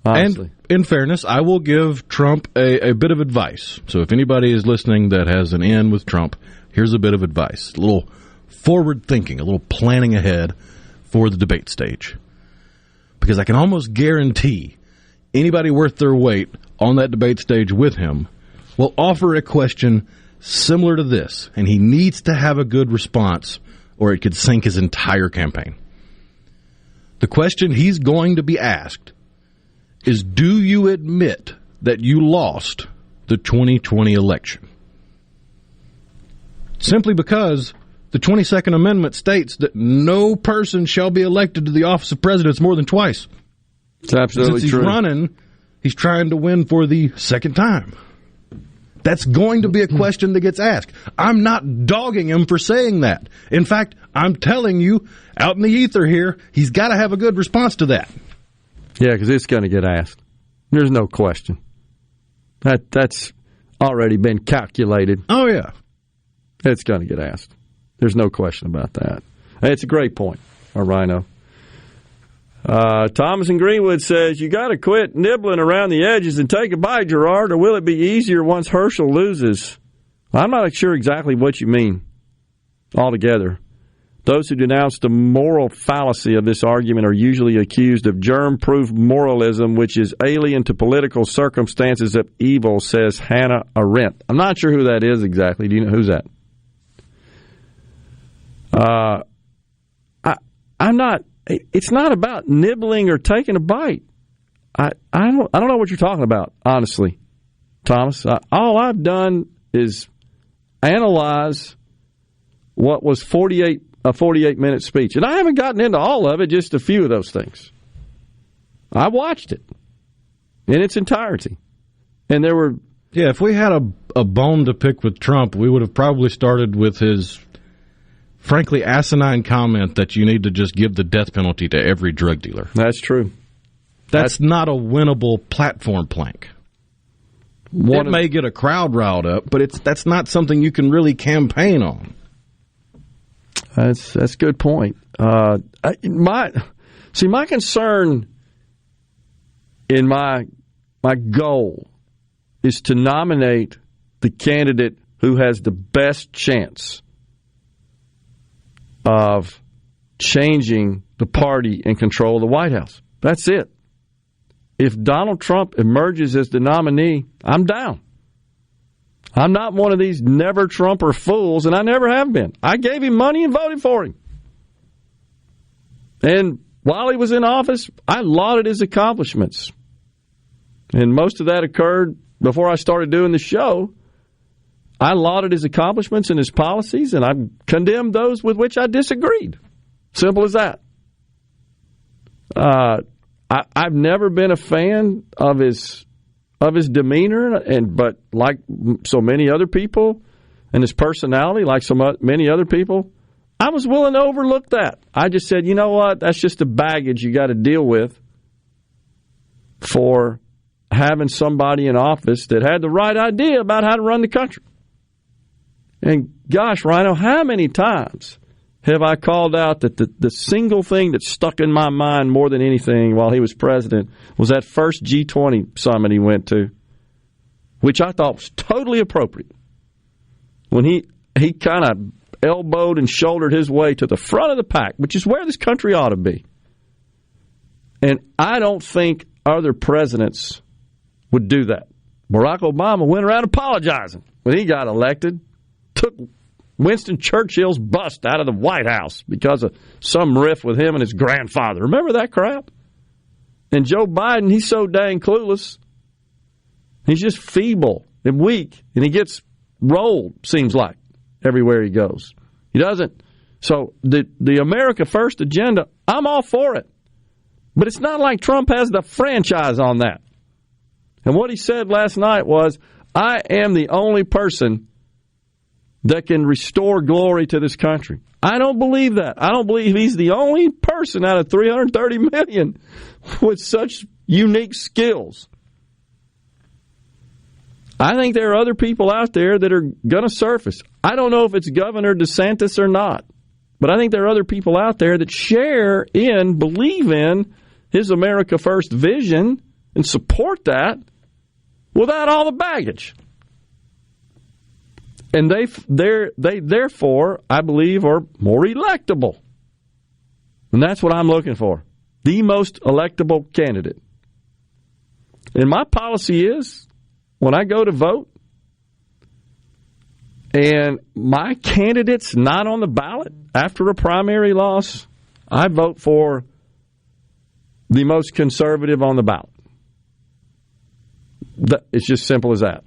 Honestly. And in fairness, I will give Trump a bit of advice. So if anybody is listening that has an in with Trump, here's a bit of advice. A little forward thinking, a little planning ahead for the debate stage. Because I can almost guarantee anybody worth their weight on that debate stage with him will offer a question similar to this, and he needs to have a good response or it could sink his entire campaign. The question he's going to be asked is, do you admit that you lost the 2020 election? Simply because the 22nd Amendment states that no person shall be elected to the office of president more than twice. It's absolutely true. Since he's running, he's trying to win for the second time. That's going to be a question that gets asked. I'm not dogging him for saying that. In fact, I'm telling you, out in the ether here, he's got to have a good response to that. Yeah, because it's going to get asked. There's no question. That's already been calculated. Oh, yeah. It's going to get asked. There's no question about that. It's a great point, Rhino. Thomas in Greenwood says, you got to quit nibbling around the edges and take a bite, Gerard, or will it be easier once Herschel loses? I'm not sure exactly what you mean altogether. Those who denounce the moral fallacy of this argument are usually accused of germ-proof moralism, which is alien to political circumstances of evil, says Hannah Arendt. I'm not sure who that is exactly. Do you know who's that? I'm not. It's not about nibbling or taking a bite. I don't know what you're talking about, honestly, Thomas. All I've done is analyze what was a 48-minute speech, and I haven't gotten into all of it. Just a few of those things. I watched it in its entirety, and there were. Yeah, if we had a bone to pick with Trump, we would have probably started with his frankly asinine comment that you need to just give the death penalty to every drug dealer. That's true. That's not a winnable platform plank. It may get a crowd riled up, but that's not something you can really campaign on. That's a good point. My concern in my goal is to nominate the candidate who has the best chance of changing the party and control of the White House. That's it. If Donald Trump emerges as the nominee, I'm down. I'm not one of these never Trumper fools, and I never have been. I gave him money and voted for him. And while he was in office, I lauded his accomplishments. And most of that occurred before I started doing the show. I lauded his accomplishments and his policies, and I condemned those with which I disagreed. Simple as that. I've never been a fan of his demeanor, but like so many other people, and his personality, like so many other people, I was willing to overlook that. I just said, you know what? That's just a baggage you got to deal with for having somebody in office that had the right idea about how to run the country. And gosh, Rhino, how many times have I called out that the single thing that stuck in my mind more than anything while he was president was that first G20 summit he went to, which I thought was totally appropriate. When he kind of elbowed and shouldered his way to the front of the pack, which is where this country ought to be. And I don't think other presidents would do that. Barack Obama went around apologizing when he got elected. Took Winston Churchill's bust out of the White House because of some riff with him and his grandfather. Remember that crap? And Joe Biden, he's so dang clueless. He's just feeble and weak, and he gets rolled, seems like, everywhere he goes. He doesn't. So the America First agenda, I'm all for it. But it's not like Trump has the franchise on that. And what he said last night was, I am the only person that can restore glory to this country. I don't believe that. I don't believe he's the only person out of 330 million with such unique skills. I think there are other people out there that are going to surface. I don't know if it's Governor DeSantis or not, but I think there are other people out there that share in, believe in his America First vision and support that without all the baggage. And they therefore, I believe, are more electable. And that's what I'm looking for. The most electable candidate. And my policy is, when I go to vote, and my candidate's not on the ballot after a primary loss, I vote for the most conservative on the ballot. It's just simple as that.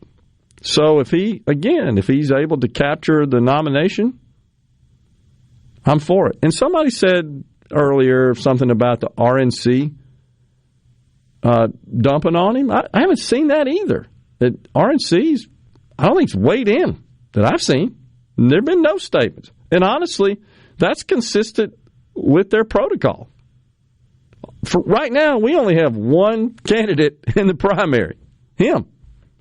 So if he's able to capture the nomination, I'm for it. And somebody said earlier something about the RNC dumping on him. I haven't seen that either. That RNC's, I don't think it's weighed in that I've seen. There have been no statements. And honestly, that's consistent with their protocol. For right now, we only have one candidate in the primary, him.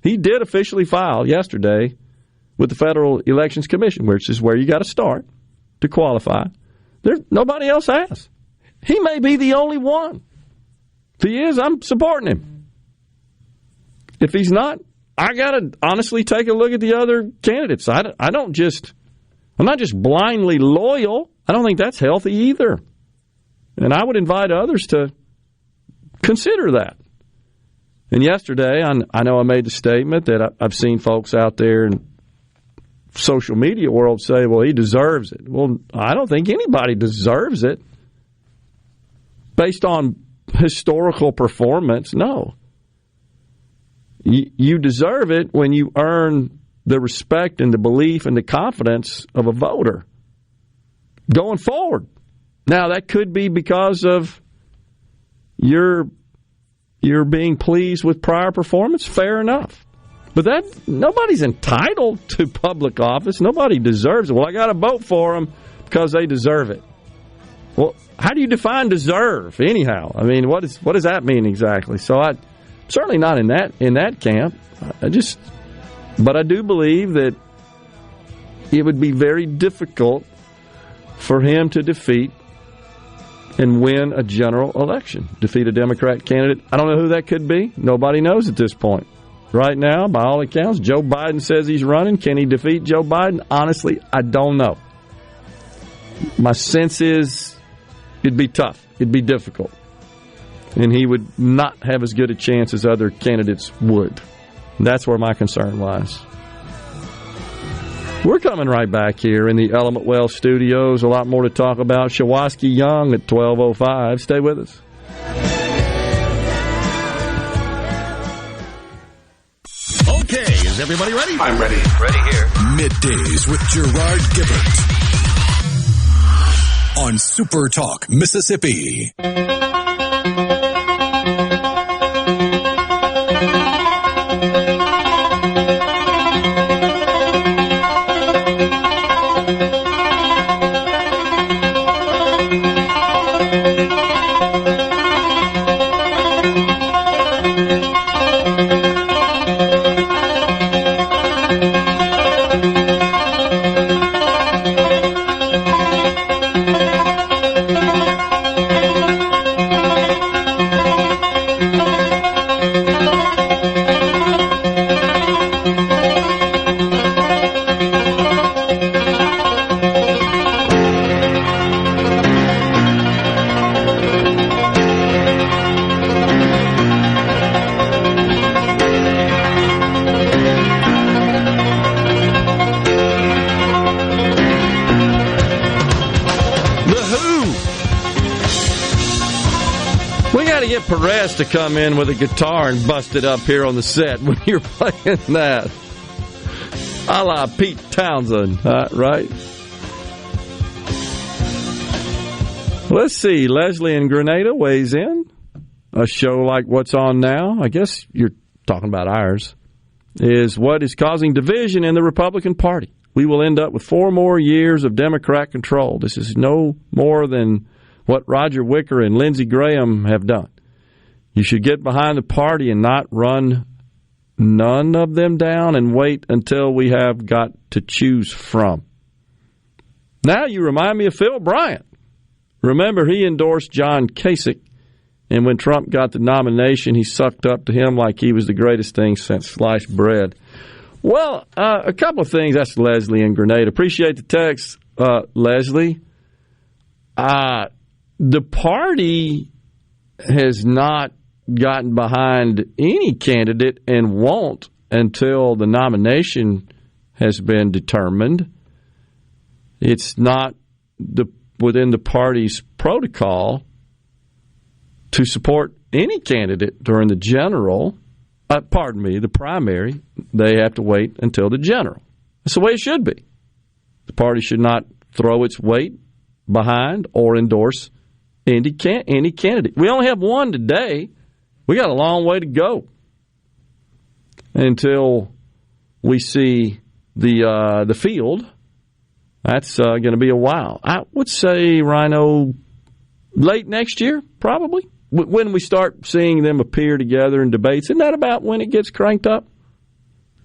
He did officially file yesterday with the Federal Elections Commission, which is where you got to start to qualify. Nobody else has. He may be the only one. If he is, I'm supporting him. If he's not, I got to honestly take a look at the other candidates. I'm not just blindly loyal. I don't think that's healthy either. And I would invite others to consider that. And yesterday, I know I made the statement that I've seen folks out there in social media world say, well, he deserves it. Well, I don't think anybody deserves it based on historical performance. No. You deserve it when you earn the respect and the belief and the confidence of a voter going forward. Now, that could be because of your being pleased with prior performance. Fair enough. But nobody's entitled to public office. Nobody deserves it. Well, I got to vote for them because they deserve it. Well, how do you define deserve anyhow? I mean, what does that mean exactly? So I'm certainly not in that camp. But I do believe that it would be very difficult for him to defeat and win a general election, defeat a Democrat candidate. I don't know who that could be. Nobody knows at this point. Right now, by all accounts, Joe Biden says he's running. Can he defeat Joe Biden? Honestly, I don't know. My sense is it'd be tough. It'd be difficult. And he would not have as good a chance as other candidates would. That's where my concern lies. We're coming right back here in the Element Well studios. A lot more to talk about. Shuwaski Young at 12:05. Stay with us. Okay, is everybody ready? I'm ready. Ready here. Middays with Gerard Gibert on SuperTalk Mississippi. The Who. We got to get Perez to come in with a guitar and bust it up here on the set when you're playing that. A la Pete Townsend, right? Let's see. Leslie in Grenada weighs in. A show like what's on now, I guess you're talking about ours, is what is causing division in the Republican Party. We will end up with 4 more years of Democrat control. This is no more than what Roger Wicker and Lindsey Graham have done. You should get behind the party and not run none of them down and wait until we have got to choose from. Now you remind me of Phil Bryant. Remember, he endorsed John Kasich, and when Trump got the nomination, he sucked up to him like he was the greatest thing since sliced bread. Well, a couple of things. That's Leslie in Grenada. Appreciate the text, Leslie. The party has not gotten behind any candidate and won't until the nomination has been determined. It's not within the party's protocol to support any candidate during the the primary. They have to wait until the general. That's the way it should be. The party should not throw its weight behind or endorse any candidate. We only have one today. We got a long way to go until we see the field. That's going to be a while. I would say, Rhino, late next year, probably, when we start seeing them appear together in debates. Isn't that about when it gets cranked up?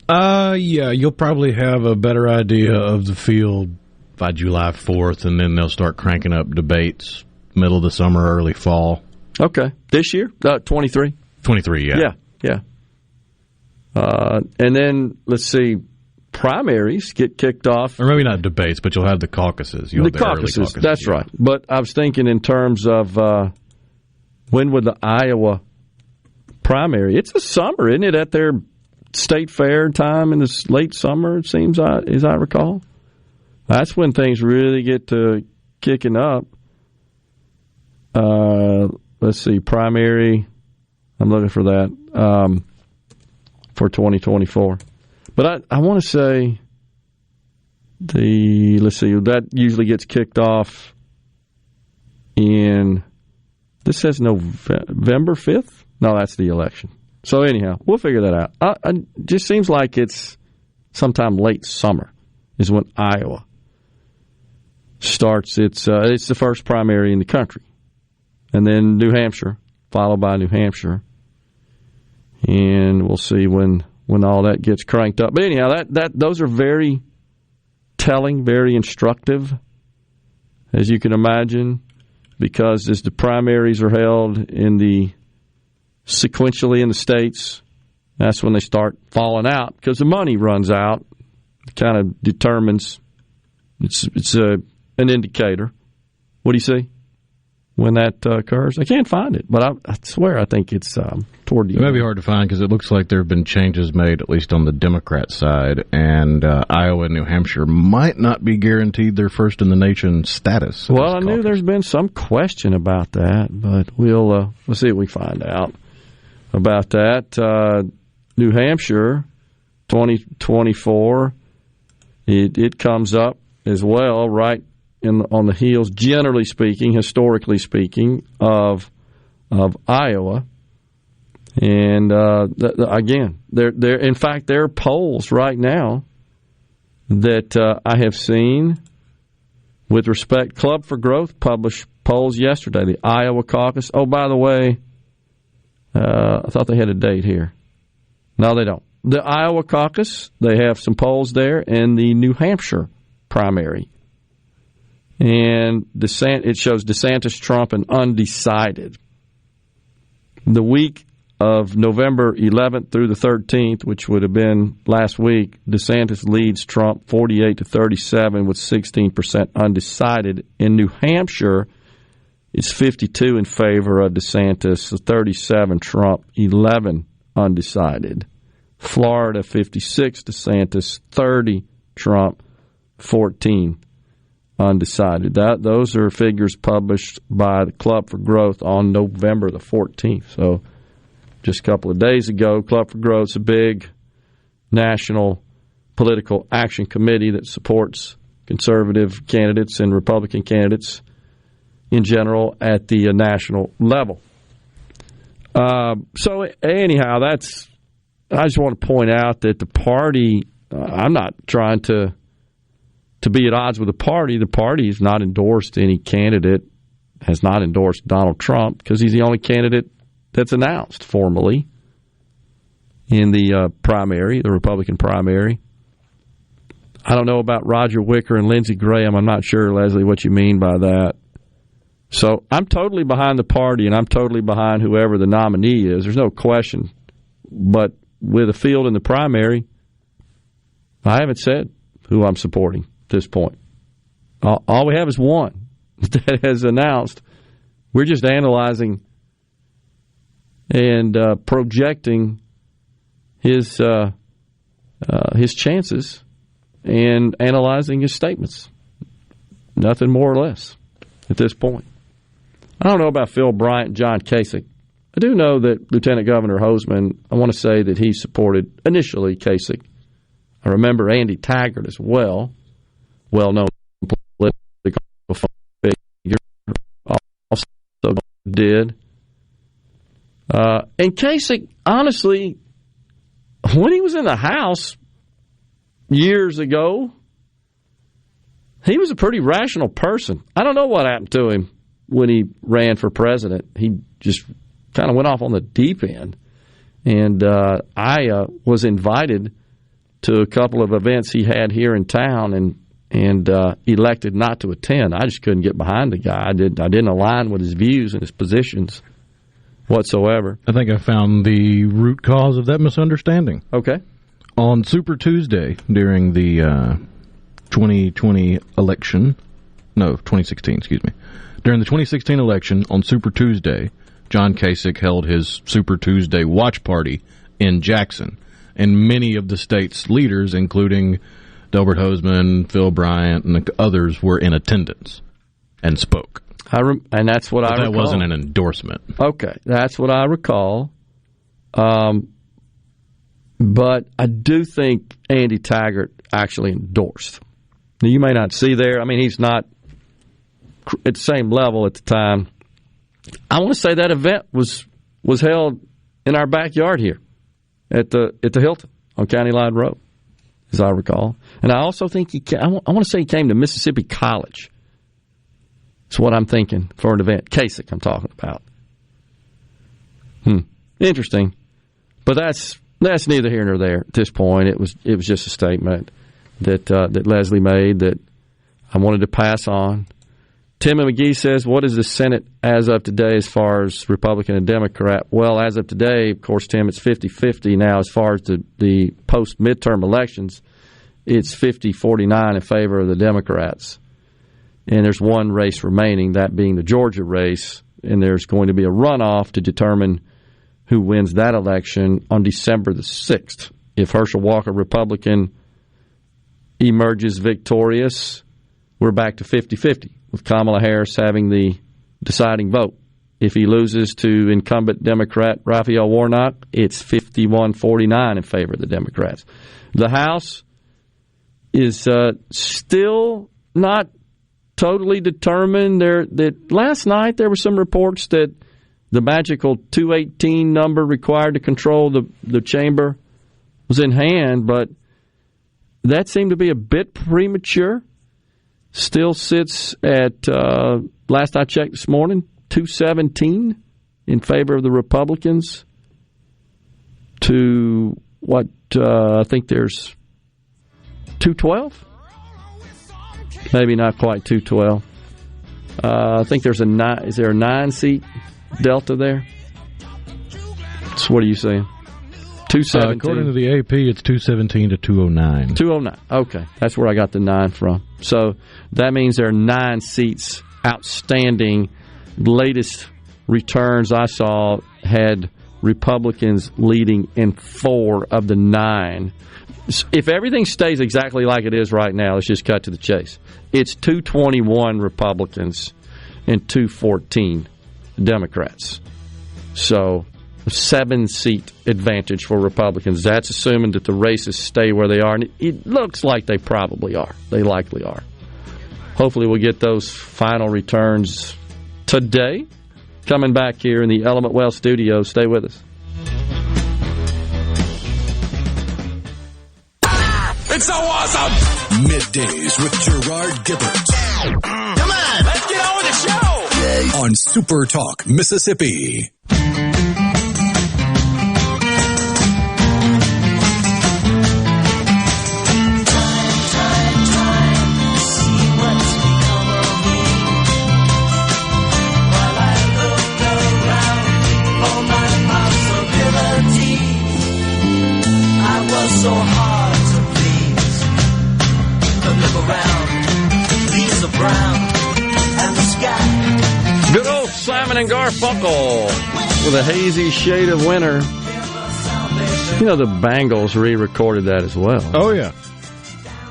Yeah, you'll probably have a better idea of the field by July 4th, and then they'll start cranking up debates middle of the summer, early fall. Okay. This year? 23? 23, yeah. Yeah. And then, let's see, primaries get kicked off. Or maybe not debates, but you'll have the caucuses. The caucuses, that's right. But I was thinking in terms of when would the Iowa primary? It's the summer, isn't it, at their state fair time in the late summer, it seems, as I recall? That's when things really get to kicking up. Let's see, primary. I'm looking for that for 2024. But I want to say let's see, that usually gets kicked off in, this says November 5th? No, that's the election. So anyhow, we'll figure that out. It just seems like it's sometime late summer is when Iowa starts it's the first primary in the country. And then New Hampshire, followed by New Hampshire. And we'll see when all that gets cranked up. But anyhow, those are very telling, very instructive, as you can imagine, because as the primaries are held sequentially in the states, that's when they start falling out because the money runs out. It kind of determines, it's an indicator. What do you see when that occurs? I can't find it, but I swear I think it's toward the end. It may be hard to find because it looks like there have been changes made, at least on the Democrat side, and Iowa and New Hampshire might not be guaranteed their first-in-the-nation status. Well, I knew there's been some question about that, but we'll see if we find out about that. New Hampshire, 2024, it comes up as well, right on the heels, generally speaking, historically speaking, of Iowa. And again, in fact, there are polls right now that I have seen with respect. Club for Growth published polls yesterday. The Iowa caucus. Oh, by the way, I thought they had a date here. No, they don't. The Iowa caucus, they have some polls there, and the New Hampshire primary. And it shows DeSantis, Trump, and undecided. The week of November 11th through the 13th, which would have been last week, DeSantis leads Trump 48-37 with 16% undecided. In New Hampshire, it's 52 in favor of DeSantis, 37 Trump, 11 undecided. Florida, 56 DeSantis, 30 Trump, 14 undecided. Those are figures published by the Club for Growth on November the 14th. So just a couple of days ago, Club for Growth is a big national political action committee that supports conservative candidates and Republican candidates in general at the national level. So anyhow, I just want to point out that the party, I'm not trying to be at odds with the party. The party has not endorsed any candidate, has not endorsed Donald Trump because he's the only candidate that's announced formally in the primary, the Republican primary. I don't know about Roger Wicker and Lindsey Graham. I'm not sure, Leslie, what you mean by that. So I'm totally behind the party, and I'm totally behind whoever the nominee is. There's no question. But with a field in the primary, I haven't said who I'm supporting at this point. All we have is one that has announced. We're just analyzing and projecting his chances and analyzing his statements. Nothing more or less at this point. I don't know about Phil Bryant and John Kasich. I do know that Lieutenant Governor Hosemann, I want to say that he supported initially Kasich. I remember Andy Taggart as well known political figure, also did. And Kasich, honestly, when he was in the House years ago, he was a pretty rational person. I don't know what happened to him when he ran for president. He just kind of went off on the deep end. And I was invited to a couple of events he had here in town and elected not to attend. I just couldn't get behind the guy. I didn't align with his views and his positions whatsoever. I think I found the root cause of that misunderstanding. Okay. On Super Tuesday during the 2016, excuse me. During the 2016 election on Super Tuesday, John Kasich held his Super Tuesday watch party in Jackson, and many of the state's leaders, including Delbert Hosemann, Phil Bryant, and others, were in attendance and spoke. And that's what I recall. That wasn't an endorsement. Okay, that's what I recall. But I do think Andy Taggart actually endorsed. Now, you may not see there. I mean, he's not at the same level at the time. I want to say that event was held in our backyard here at the Hilton on County Line Road, as I recall. And I also think I want to say he came to Mississippi College. That's what I'm thinking for an event. Kasich, I'm talking about. Interesting, but that's neither here nor there at this point. It was just a statement that Leslie made that I wanted to pass on. Tim and McGee says, what is the Senate as of today as far as Republican and Democrat? Well, as of today, of course, Tim, it's 50-50 now as far as the post-midterm elections. It's 50-49 in favor of the Democrats. And there's one race remaining, that being the Georgia race, and there's going to be a runoff to determine who wins that election on December the 6th. If Herschel Walker, Republican, emerges victorious, we're back to 50-50, with Kamala Harris having the deciding vote. If he loses to incumbent Democrat Raphael Warnock, it's 51-49 in favor of the Democrats. The House is still not totally determined. Last night there were some reports that the magical 218 number required to control the chamber was in hand, but that seemed to be a bit premature. Still sits at, last I checked this morning, 217 in favor of the Republicans to what I think there's 212? Maybe not quite 212. I think there's a 9. Is there a 9-seat delta there? So what are you saying? 217. According to the AP, it's 217 to 209. 209. Okay, that's where I got the 9 from. So that means there are 9 seats outstanding. The latest returns I saw had Republicans leading in 4 of the 9. If everything stays exactly like it is right now, let's just cut to the chase. It's 221 Republicans and 214 Democrats. So, a 7-seat advantage for Republicans. That's assuming that the races stay where they are. And it looks like they probably are. They likely are. Hopefully we'll get those final returns today. Coming back here in the Element Well studio. Stay with us. It's so awesome! Middays with Gerard Gibert. Come on, let's get on with the show! On SuperTalk, Mississippi. So hard to please, but look around, Lisa Brown and the sky. Good old Simon and Garfunkel with a hazy shade of winter. You know, the Bangles re-recorded that as well. Oh, yeah.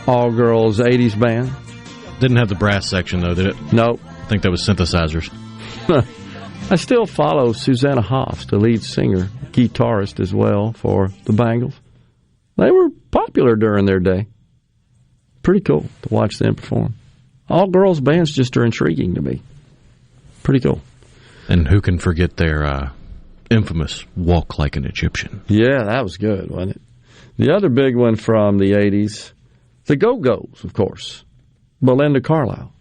All-girls 80s band. Didn't have the brass section, though, did it? Nope. I think that was synthesizers. I still follow Susanna Hoffs, the lead singer, guitarist as well for the Bangles. They were popular during their day. Pretty cool to watch them perform. All-girls bands just are intriguing to me. Pretty cool. And who can forget their infamous Walk Like an Egyptian? Yeah, that was good, wasn't it? The other big one from the 80s, the Go-Go's, of course. Belinda Carlisle.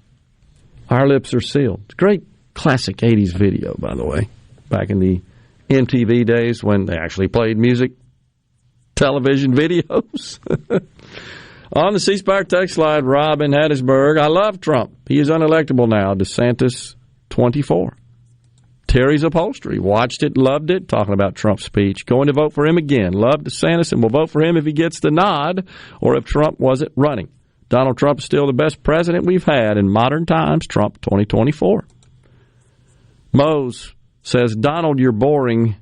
Our Lips Are Sealed. It's a great classic 80s video, by the way. Back in the MTV days when they actually played music. Television videos. On the C Spire text slide, Rob in Hattiesburg. I love Trump. He is unelectable now. DeSantis, 24. Terry's Upholstery. Watched it, loved it. Talking about Trump's speech. Going to vote for him again. Love DeSantis and will vote for him if he gets the nod or if Trump wasn't running. Donald Trump is still the best president we've had in modern times. Trump 2024. Mose says, Donald, you're boring.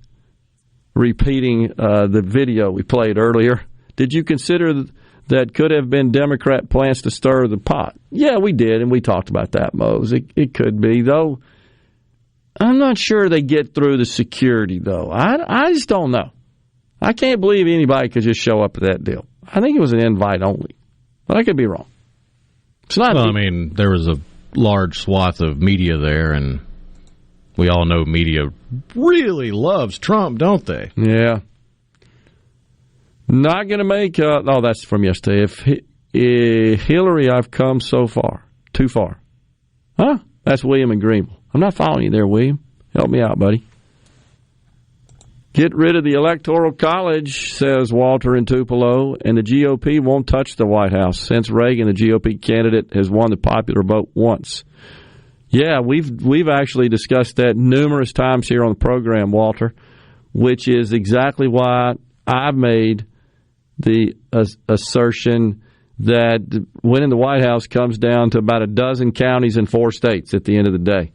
Repeating the video we played earlier. Did you consider that could have been Democrat plans to stir the pot? Yeah, we did, and we talked about that, Mose. It could be, though. I'm not sure they get through the security, though. I just don't know. I can't believe anybody could just show up at that deal. I think it was an invite only, but I could be wrong. It's not. Well, I mean, there was a large swath of media there, and we all know media really loves Trump, don't they? Yeah. Not going to make... that's from yesterday. If Hillary, I've come so far. Too far. Huh? That's William in Greenville. I'm not following you there, William. Help me out, buddy. Get rid of the Electoral College, says Walter in Tupelo, and the GOP won't touch the White House. Since Reagan, the GOP candidate has won the popular vote once. Yeah, we've actually discussed that numerous times here on the program, Walter, which is exactly why I've made the assertion that winning the White House comes down to about a dozen counties in 4 states at the end of the day,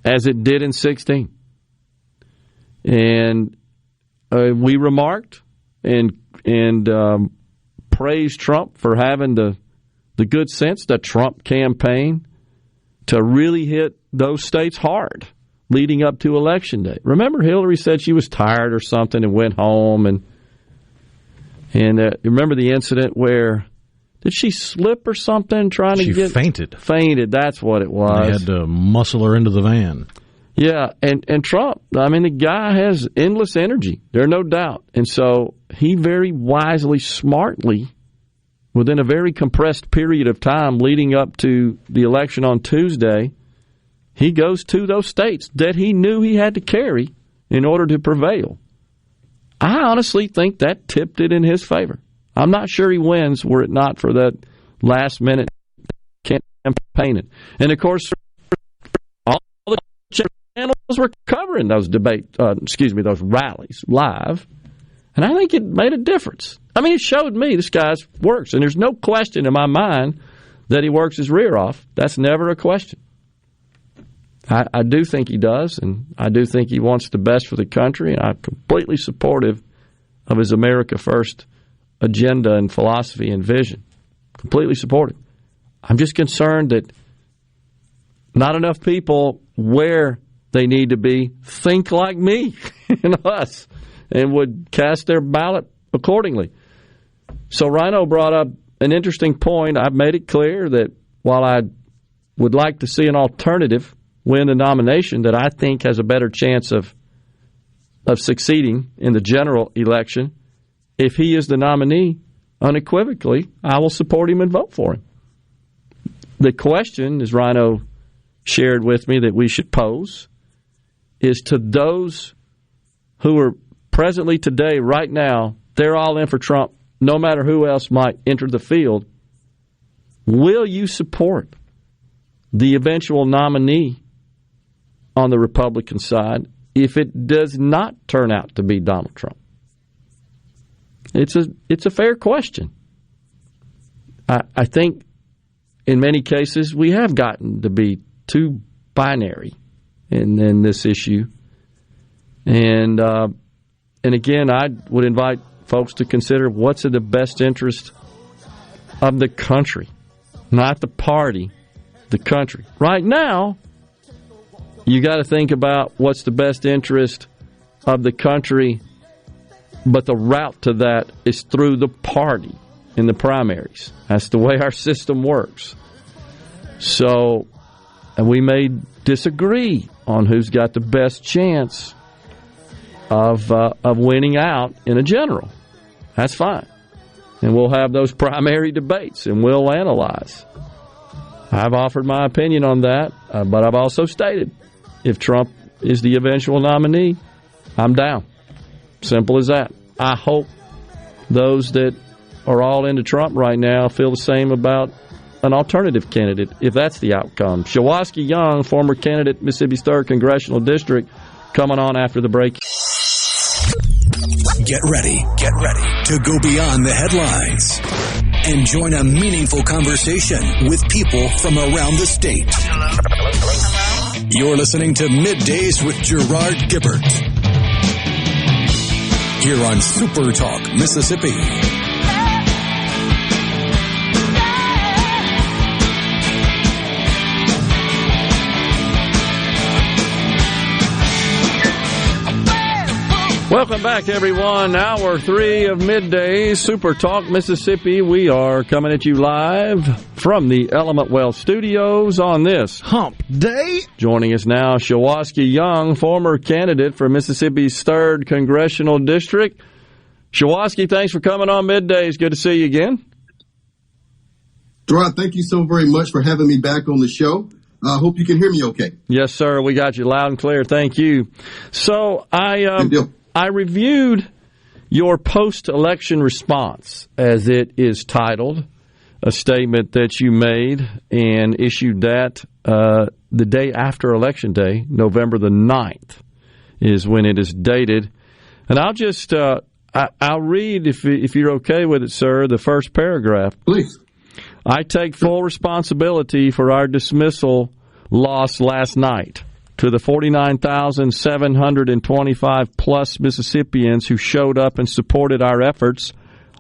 as it did in 2016. And we remarked and praised Trump for having the good sense, the Trump campaign, to really hit those states hard leading up to Election Day. Remember, Hillary said she was tired or something and went home. And remember the incident where, did she slip or something trying to get... She fainted. Fainted, that's what it was. They had to muscle her into the van. Yeah, and Trump, I mean, the guy has endless energy. There's no doubt. And so he very wisely, smartly, within a very compressed period of time leading up to the election on Tuesday, he goes to those states that he knew he had to carry in order to prevail. I honestly think that tipped it in his favor. I'm not sure he wins were it not for that last-minute campaigning. And, of course, all the channels were covering those those rallies live, and I think it made a difference. I mean, it showed me this guy works, and there's no question in my mind that he works his rear off. That's never a question. I do think he does, and I do think he wants the best for the country, and I'm completely supportive of his America First agenda and philosophy and vision. Completely supportive. I'm just concerned that not enough people where they need to be think like me and us and would cast their ballot accordingly. So Rhino brought up an interesting point. I've made it clear that while I would like to see an alternative win the nomination that I think has a better chance of succeeding in the general election, if he is the nominee, unequivocally, I will support him and vote for him. The question, as Rhino shared with me, that we should pose is to those who are presently today, right now, they're all in for Trump, no matter who else might enter the field. Will you support the eventual nominee on the Republican side if it does not turn out to be Donald Trump? It's a fair question. I think in many cases we have gotten to be too binary in this issue. And again, I would invite folks to consider what's in the best interest of the country, not the party, the country. Right now, you got to think about what's the best interest of the country, but the route to that is through the party in the primaries. That's the way our system works. So, and we may disagree on who's got the best chance of winning out in a general. That's fine. And we'll have those primary debates, and we'll analyze. I've offered my opinion on that, but I've also stated if Trump is the eventual nominee, I'm down. Simple as that. I hope those that are all into Trump right now feel the same about an alternative candidate, if that's the outcome. Shuwaski Young, former candidate, Mississippi's 3rd Congressional District, coming on after the break. Get ready to go beyond the headlines and join a meaningful conversation with people from around the state. Hello? You're listening to MidDays with Gerard Gibert here on SuperTalk Mississippi. Welcome back, everyone. Hour 3 of MidDays, Super Talk Mississippi. We are coming at you live from the Element Wealth Studios on this Hump Day. Joining us now, Shuwaski Young, former candidate for Mississippi's 3rd Congressional District. Shuwaski, thanks for coming on MidDays. Good to see you again. Gerard, thank you so very much for having me back on the show. I hope you can hear me okay. Yes, sir. We got you loud and clear. Thank you. So I reviewed your post-election response, as it is titled, a statement that you made and issued that the day after Election Day, November the 9th, is when it is dated. And I'll just, I'll read, if you're okay with it, sir, the first paragraph. Please. I take full responsibility for our dismissal loss last night. To the 49,725 plus Mississippians who showed up and supported our efforts,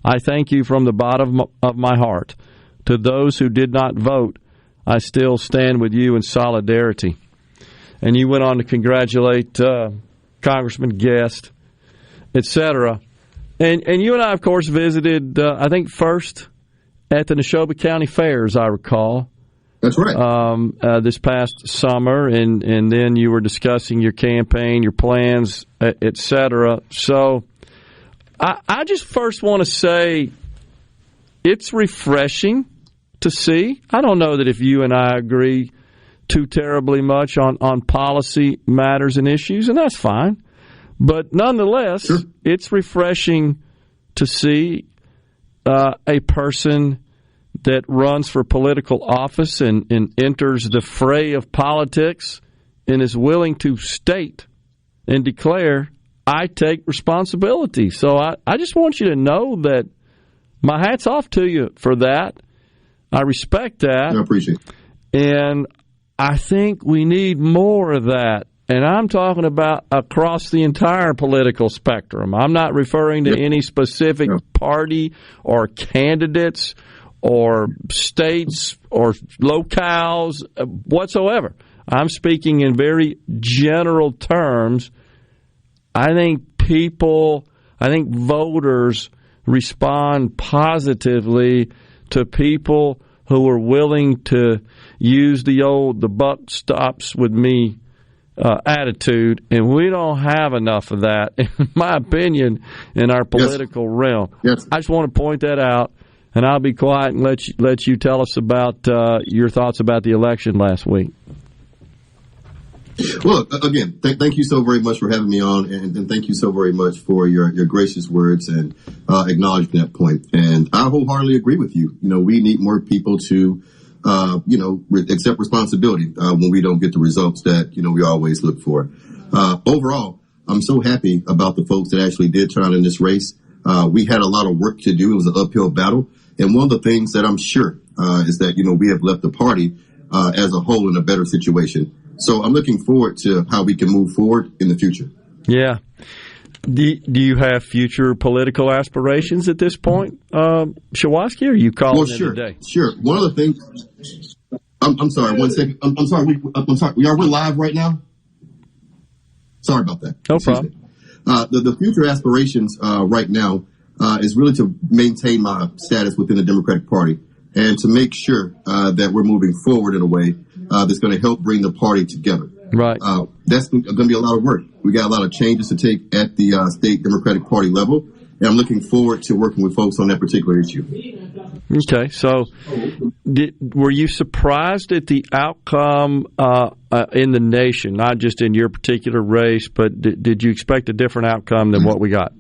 I thank you from the bottom of my heart. To those who did not vote, I still stand with you in solidarity. And you went on to congratulate Congressman Guest, etc. And you and I, of course, visited, I think, first at the Neshoba County Fair, as I recall. That's right. This past summer, and then you were discussing your campaign, your plans, etc. So I just first want to say it's refreshing to see. I don't know that if you and I agree too terribly much on policy matters and issues, and that's fine. But nonetheless, sure, it's refreshing to see a person that runs for political office and enters the fray of politics and is willing to state and declare, I take responsibility. So I just want you to know that my hat's off to you for that. I respect that. I appreciate it. And I think we need more of that. And I'm talking about across the entire political spectrum. I'm not referring to any specific party or candidates or states or locales whatsoever. I'm speaking in very general terms. I think voters respond positively to people who are willing to use the buck stops with me attitude, and we don't have enough of that, in my opinion, in our political realm. Yes. I just want to point that out, and I'll be quiet and let you tell us about your thoughts about the election last week. Well, again, thank you so very much for having me on, and thank you so very much for your gracious words and acknowledging that point. And I wholeheartedly agree with you. We need more people to accept responsibility when we don't get the results that, we always look for. Overall, I'm so happy about the folks that actually did turn out in this race. We had a lot of work to do. It was an uphill battle. And one of the things that I'm sure is that, we have left the party as a whole in a better situation. So I'm looking forward to how we can move forward in the future. Yeah. Do you have future political aspirations at this point, Shuwaski, or are you calling it today? Sure. One of the things. I'm sorry. 1 second. I'm sorry. We're live right now. Sorry about that. No problem. The future aspirations right now is really to maintain my status within the Democratic Party and to make sure that we're moving forward in a way that's going to help bring the party together. Right. That's going to be a lot of work. We got a lot of changes to take at the state Democratic Party level, and I'm looking forward to working with folks on that particular issue. Okay. So were you surprised at the outcome in the nation, not just in your particular race, but did you expect a different outcome than what we got?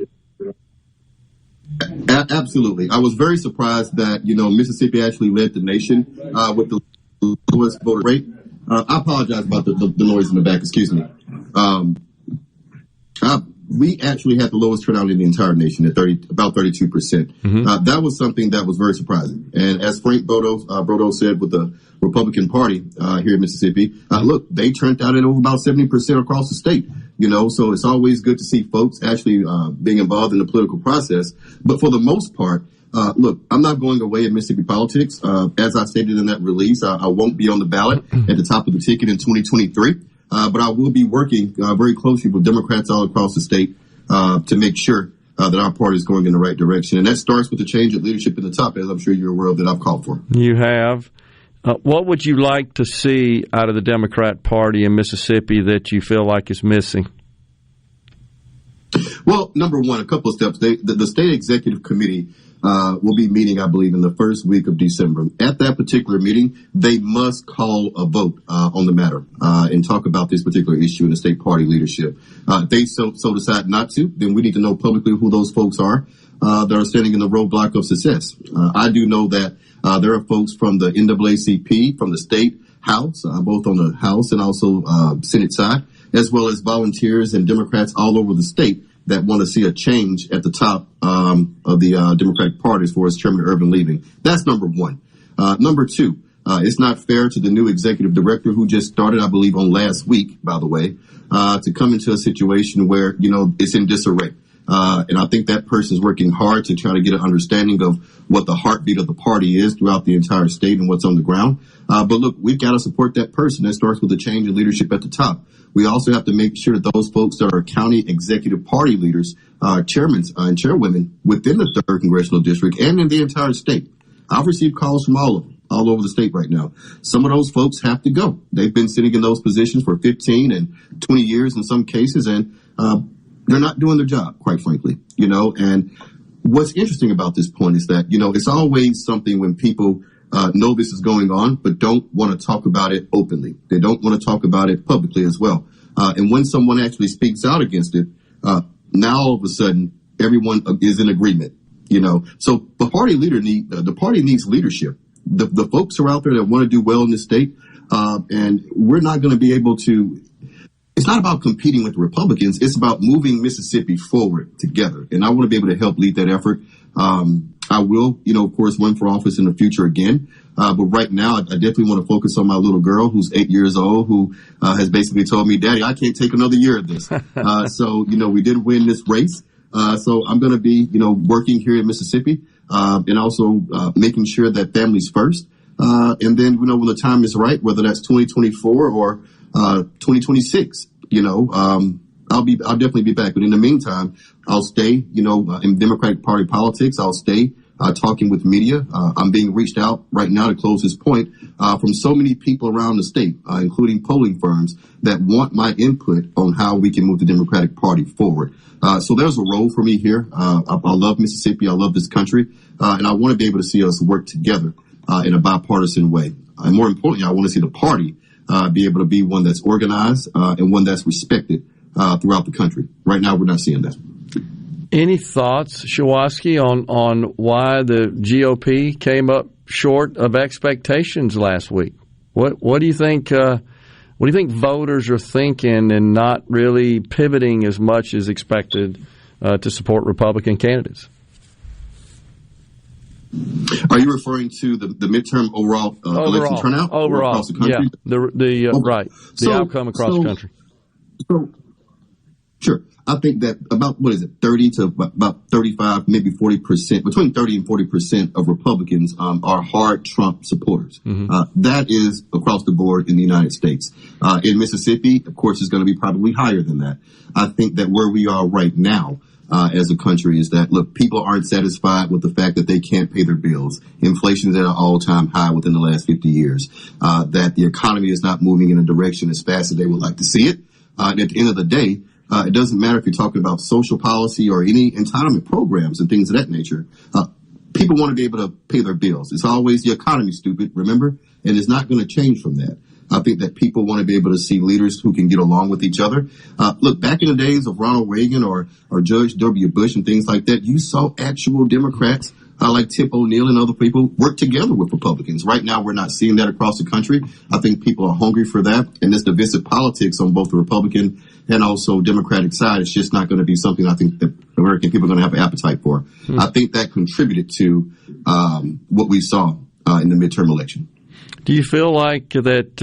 Absolutely. I was very surprised that, Mississippi actually led the nation with the lowest voter rate. I apologize about the noise in the back. Excuse me. We actually had the lowest turnout in the entire nation at about 32%. Mm-hmm. That was something that was very surprising. And as Frank Brodo said with the Republican Party here in Mississippi, look, they turned out at over about 70% across the state. So it's always good to see folks actually being involved in the political process. But for the most part, look, I'm not going away in Mississippi politics. As I stated in that release, I won't be on the ballot at the top of the ticket in 2023. But I will be working very closely with Democrats all across the state to make sure that our party is going in the right direction. And that starts with the change of leadership at the top, as I'm sure you're aware of that I've called for. You have. What would you like to see out of the Democrat Party in Mississippi that you feel like is missing? Well, number one, a couple of steps. The State Executive Committee will be meeting, I believe, in the first week of December. At that particular meeting, they must call a vote on the matter and talk about this particular issue in the state party leadership. If they so decide not to, then we need to know publicly who those folks are that are standing in the roadblock of success. I do know that there are folks from the NAACP, from the state house, both on the House and also Senate side, as well as volunteers and Democrats all over the state that want to see a change at the top of the Democratic Party as far as Chairman Irvin leaving. That's number one. Number two, it's not fair to the new executive director who just started, I believe, on last week, by the way, to come into a situation where, it's in disarray. And I think that person is working hard to try to get an understanding of what the heartbeat of the party is throughout the entire state and what's on the ground. But look, we've got to support that person. That starts with a change in leadership at the top. We also have to make sure that those folks that are county executive party leaders, chairmen and chairwomen within the 3rd Congressional District and in the entire state. I've received calls from all of them, all over the state right now. Some of those folks have to go. They've been sitting in those positions for 15 and 20 years in some cases, and they're not doing their job, quite frankly, And what's interesting about this point is that, it's always something when people know this is going on, but don't want to talk about it openly. They don't want to talk about it publicly as well. And when someone actually speaks out against it, now all of a sudden everyone is in agreement. So the party needs leadership. The folks are out there that want to do well in this state, and we're not going to be able to. It's not about competing with the Republicans. It's about moving Mississippi forward together. And I want to be able to help lead that effort. I will, of course, run for office in the future again. But right now, I definitely want to focus on my little girl who's 8 years old, who has basically told me, Daddy, I can't take another year of this. So, we did win this race. So I'm going to be, working here in Mississippi, and also making sure that family's first. And then, when the time is right, whether that's 2024 or 2026, I'll definitely be back. But in the meantime, I'll stay, in Democratic Party politics. I'll stay talking with media. I'm being reached out right now to close this point from so many people around the state, including polling firms that want my input on how we can move the Democratic Party forward. So there's a role for me here. I love Mississippi. I love this country. And I want to be able to see us work together in a bipartisan way. And more importantly, I want to see the party be able to be one that's organized and one that's respected throughout the country. Right now, we're not seeing that. Any thoughts, Shuwaski, on why the GOP came up short of expectations last week? What do you think? What do you think voters are thinking and not really pivoting as much as expected to support Republican candidates? Are you referring to the midterm overall election turnout across the country? Yeah, right. The outcome across the country. Sure. I think that about, 30 to about 35, maybe 40%, between 30 and 40% of Republicans are hard Trump supporters. Mm-hmm. That is across the board in the United States. In Mississippi, of course, it's going to be probably higher than that. I think that where we are right now as a country is that, look, people aren't satisfied with the fact that they can't pay their bills. Inflation is at an all-time high within the last 50 years. That the economy is not moving in a direction as fast as they would like to see it. And at the end of the day, it doesn't matter if you're talking about social policy or any entitlement programs and things of that nature. People want to be able to pay their bills. It's always the economy, stupid, remember? And it's not going to change from that. I think that people want to be able to see leaders who can get along with each other. Look, back in the days of Ronald Reagan or George W. Bush and things like that, you saw actual Democrats like Tip O'Neill and other people work together with Republicans. Right now, we're not seeing that across the country. I think people are hungry for that. And this divisive politics on both the Republican and also Democratic side is just not going to be something I think that American people are going to have an appetite for. I think that contributed to what we saw in the midterm election. Do you feel like that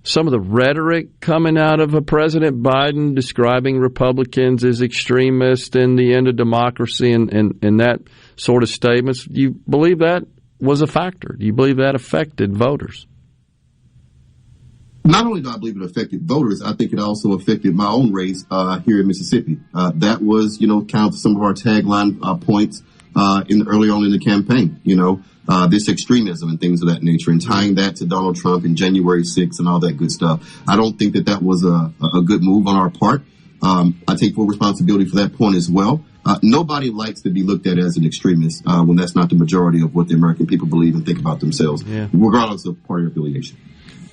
some of the rhetoric coming out of President Biden describing Republicans as extremists and the end of democracy and that sort of statements, do you believe that was a factor? Do you believe that affected voters? Not only do I believe it affected voters, I think it also affected my own race here in Mississippi. That was, kind of some of our tagline points early on in the campaign, this extremism and things of that nature, and tying that to Donald Trump and January 6th and all that good stuff. I don't think that was a good move on our part. I take full responsibility for that point as well. Nobody likes to be looked at as an extremist when that's not the majority of what the American people believe and think about themselves, regardless of party affiliation.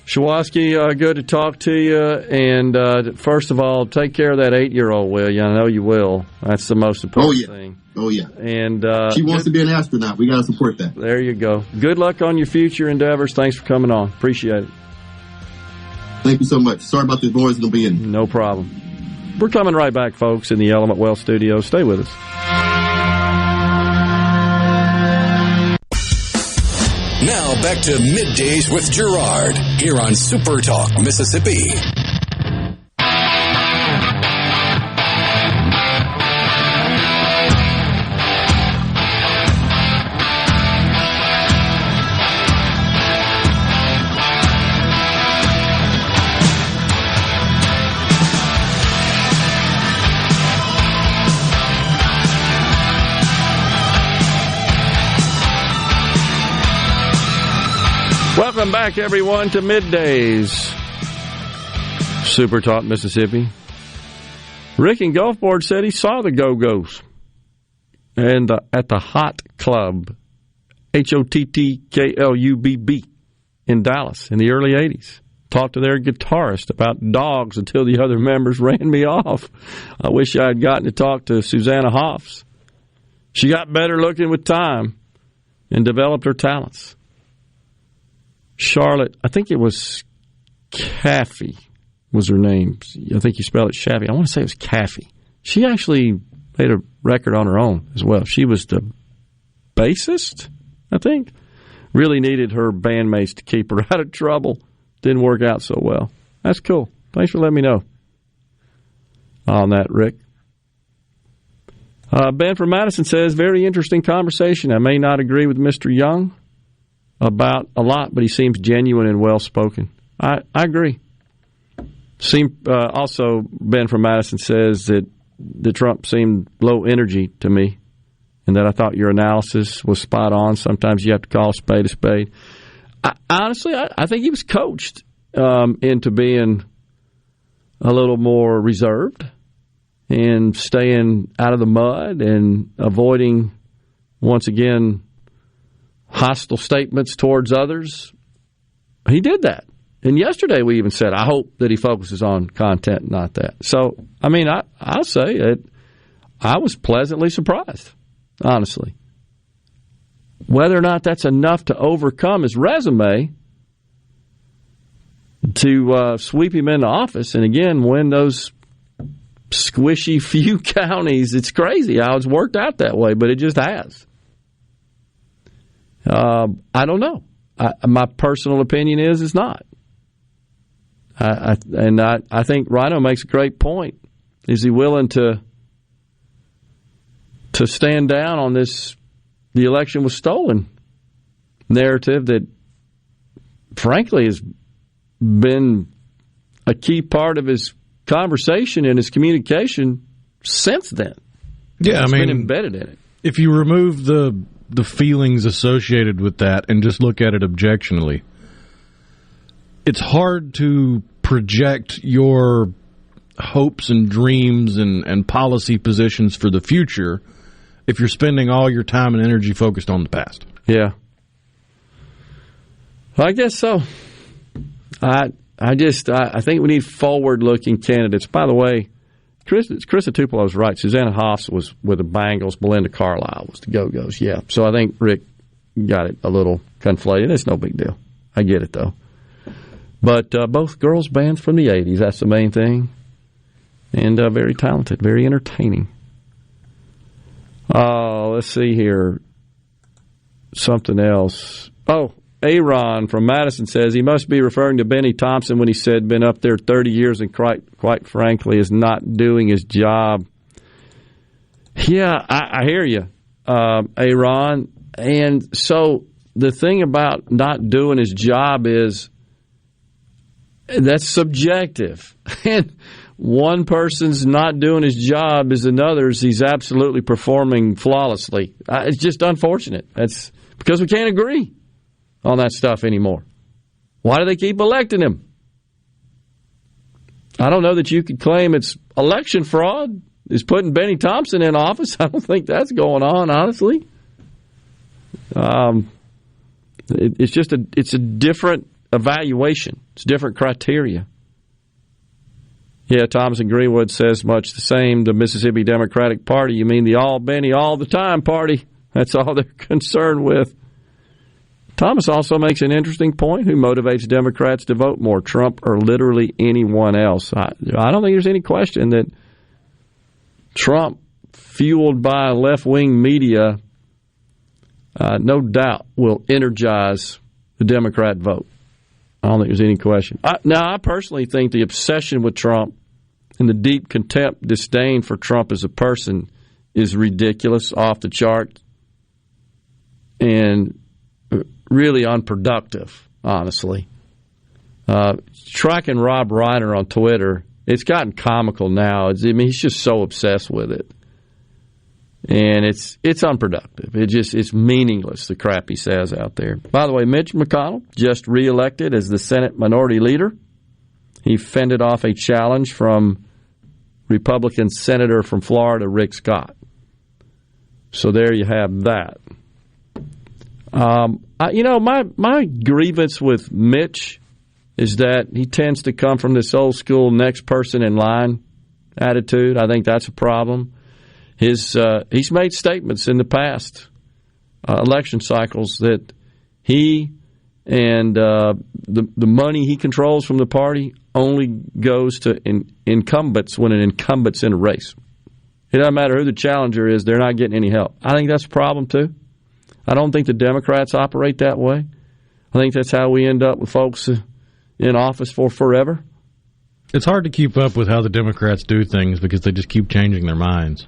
Shuwaski, good to talk to you. And first of all, take care of that 8-year-old, will you? I know you will. That's the most important thing. Oh, yeah. And she wants to be an astronaut. We got to support that. There you go. Good luck on your future endeavors. Thanks for coming on. Appreciate it. Thank you so much. Sorry about the noise in the beginning. No problem. We're coming right back, folks, in the Element Wealth Studio. Stay with us. Now back to Middays with Gerard here on SuperTalk Mississippi. Welcome back, everyone, to Middays, SuperTalk Mississippi. Rick in Gulfport said he saw the Go-Go's and at the Hot Club, HOTTKLUBB, in Dallas in the early 80s. Talked to their guitarist about dogs until the other members ran me off. I wish I had gotten to talk to Susanna Hoffs. She got better looking with time and developed her talents. Charlotte, I think it was Caffey was her name. I think you spell it Chaffee. I want to say it was Caffey. She actually made a record on her own as well. She was the bassist, I think. Really needed her bandmates to keep her out of trouble. Didn't work out so well. That's cool. Thanks for letting me know on that, Rick. Ben from Madison says, very interesting conversation. I may not agree with Mr. Young about a lot, but he seems genuine and well-spoken. I agree. Also, Ben from Madison says that Trump seemed low energy to me, and that I thought your analysis was spot on. Sometimes you have to call a spade a spade. Honestly, I think he was coached into being a little more reserved and staying out of the mud and avoiding, once again, hostile statements towards others. He did that. And yesterday we even said, I hope that he focuses on content, not that. So, I mean, I'll say that I was pleasantly surprised, honestly. Whether or not that's enough to overcome his resume to sweep him into office and, again, win those squishy few counties, it's crazy how it's worked out that way, but it just has. I don't know. My personal opinion is it's not. I think Rhino makes a great point. Is he willing to stand down on this the election was stolen narrative that, frankly, has been a key part of his conversation and his communication since then? Yeah, it's been been embedded in it. If you remove the feelings associated with that and just look at it objectively, it's hard to project your hopes and dreams and policy positions for the future if you're spending all your time and energy focused on the past. Yeah. I guess so. I think we need forward-looking candidates. By the way, Krista Tupelo was right. Susanna Hoffs was with the Bengals. Belinda Carlisle was the Go-Go's. Yeah. So I think Rick got it a little conflated. It's no big deal. I get it, though. But both girls bands from the 80s. That's the main thing. And very talented, very entertaining. Let's see here. Something else. Oh, Aaron from Madison says he must be referring to Benny Thompson when he said been up there 30 years and quite frankly is not doing his job. Yeah, I hear you, Aaron. And so the thing about not doing his job is that's subjective. And one person's not doing his job is another's. He's absolutely performing flawlessly. It's just unfortunate. That's because we can't agree on that stuff anymore. Why do they keep electing him? I don't know that you could claim it's election fraud. Is putting Benny Thompson in office? I don't think that's going on, honestly. It's a different evaluation. It's different criteria. Yeah, Thomas and Greenwood says much the same. The Mississippi Democratic Party, you mean the all Benny all the time party. That's all they're concerned with. Thomas also makes an interesting point. Who motivates Democrats to vote more, Trump or literally anyone else? I don't think there's any question that Trump, fueled by left-wing media, no doubt will energize the Democrat vote. I don't think there's any question. Now, I personally think the obsession with Trump and the deep contempt, disdain for Trump as a person is ridiculous, off the chart, and really unproductive, honestly. Tracking Rob Reiner on Twitter, it's gotten comical now. He's just so obsessed with it. And it's unproductive. It's meaningless, the crap he says out there. By the way, Mitch McConnell just reelected as the Senate Minority Leader. He fended off a challenge from Republican Senator from Florida, Rick Scott. So there you have that. My grievance with Mitch is that he tends to come from this old school next person in line attitude. I think that's a problem. He's made statements in the past election cycles that he and the money he controls from the party only goes to incumbents when an incumbent's in a race. It doesn't matter who the challenger is; they're not getting any help. I think that's a problem too. I don't think the Democrats operate that way. I think that's how we end up with folks in office for forever. It's hard to keep up with how the Democrats do things because they just keep changing their minds.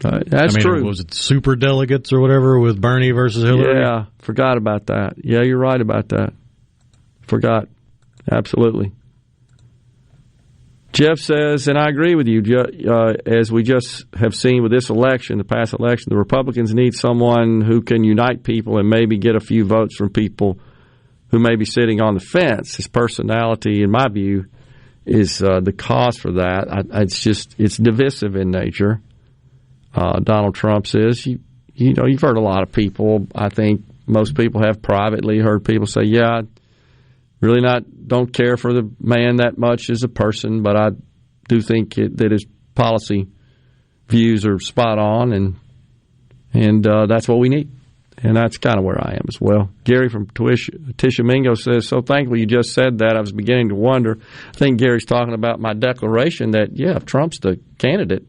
That's true. Was it super delegates or whatever with Bernie versus Hillary? Yeah, forgot about that. Yeah, you're right about that. Forgot. Absolutely. Jeff says, and I agree with you, as we just have seen with this election, the past election, the Republicans need someone who can unite people and maybe get a few votes from people who may be sitting on the fence. His personality, in my view, is the cause for that. It's divisive in nature. Donald Trump's is. You've heard a lot of people. I think most people have privately heard people say, "Yeah, really don't care for the man that much as a person, but I do think that his policy views are spot on, and that's what we need." And that's kind of where I am as well. Gary from Tishomingo says, "So thankful you just said that. I was beginning to wonder." I think Gary's talking about my declaration that, if Trump's the candidate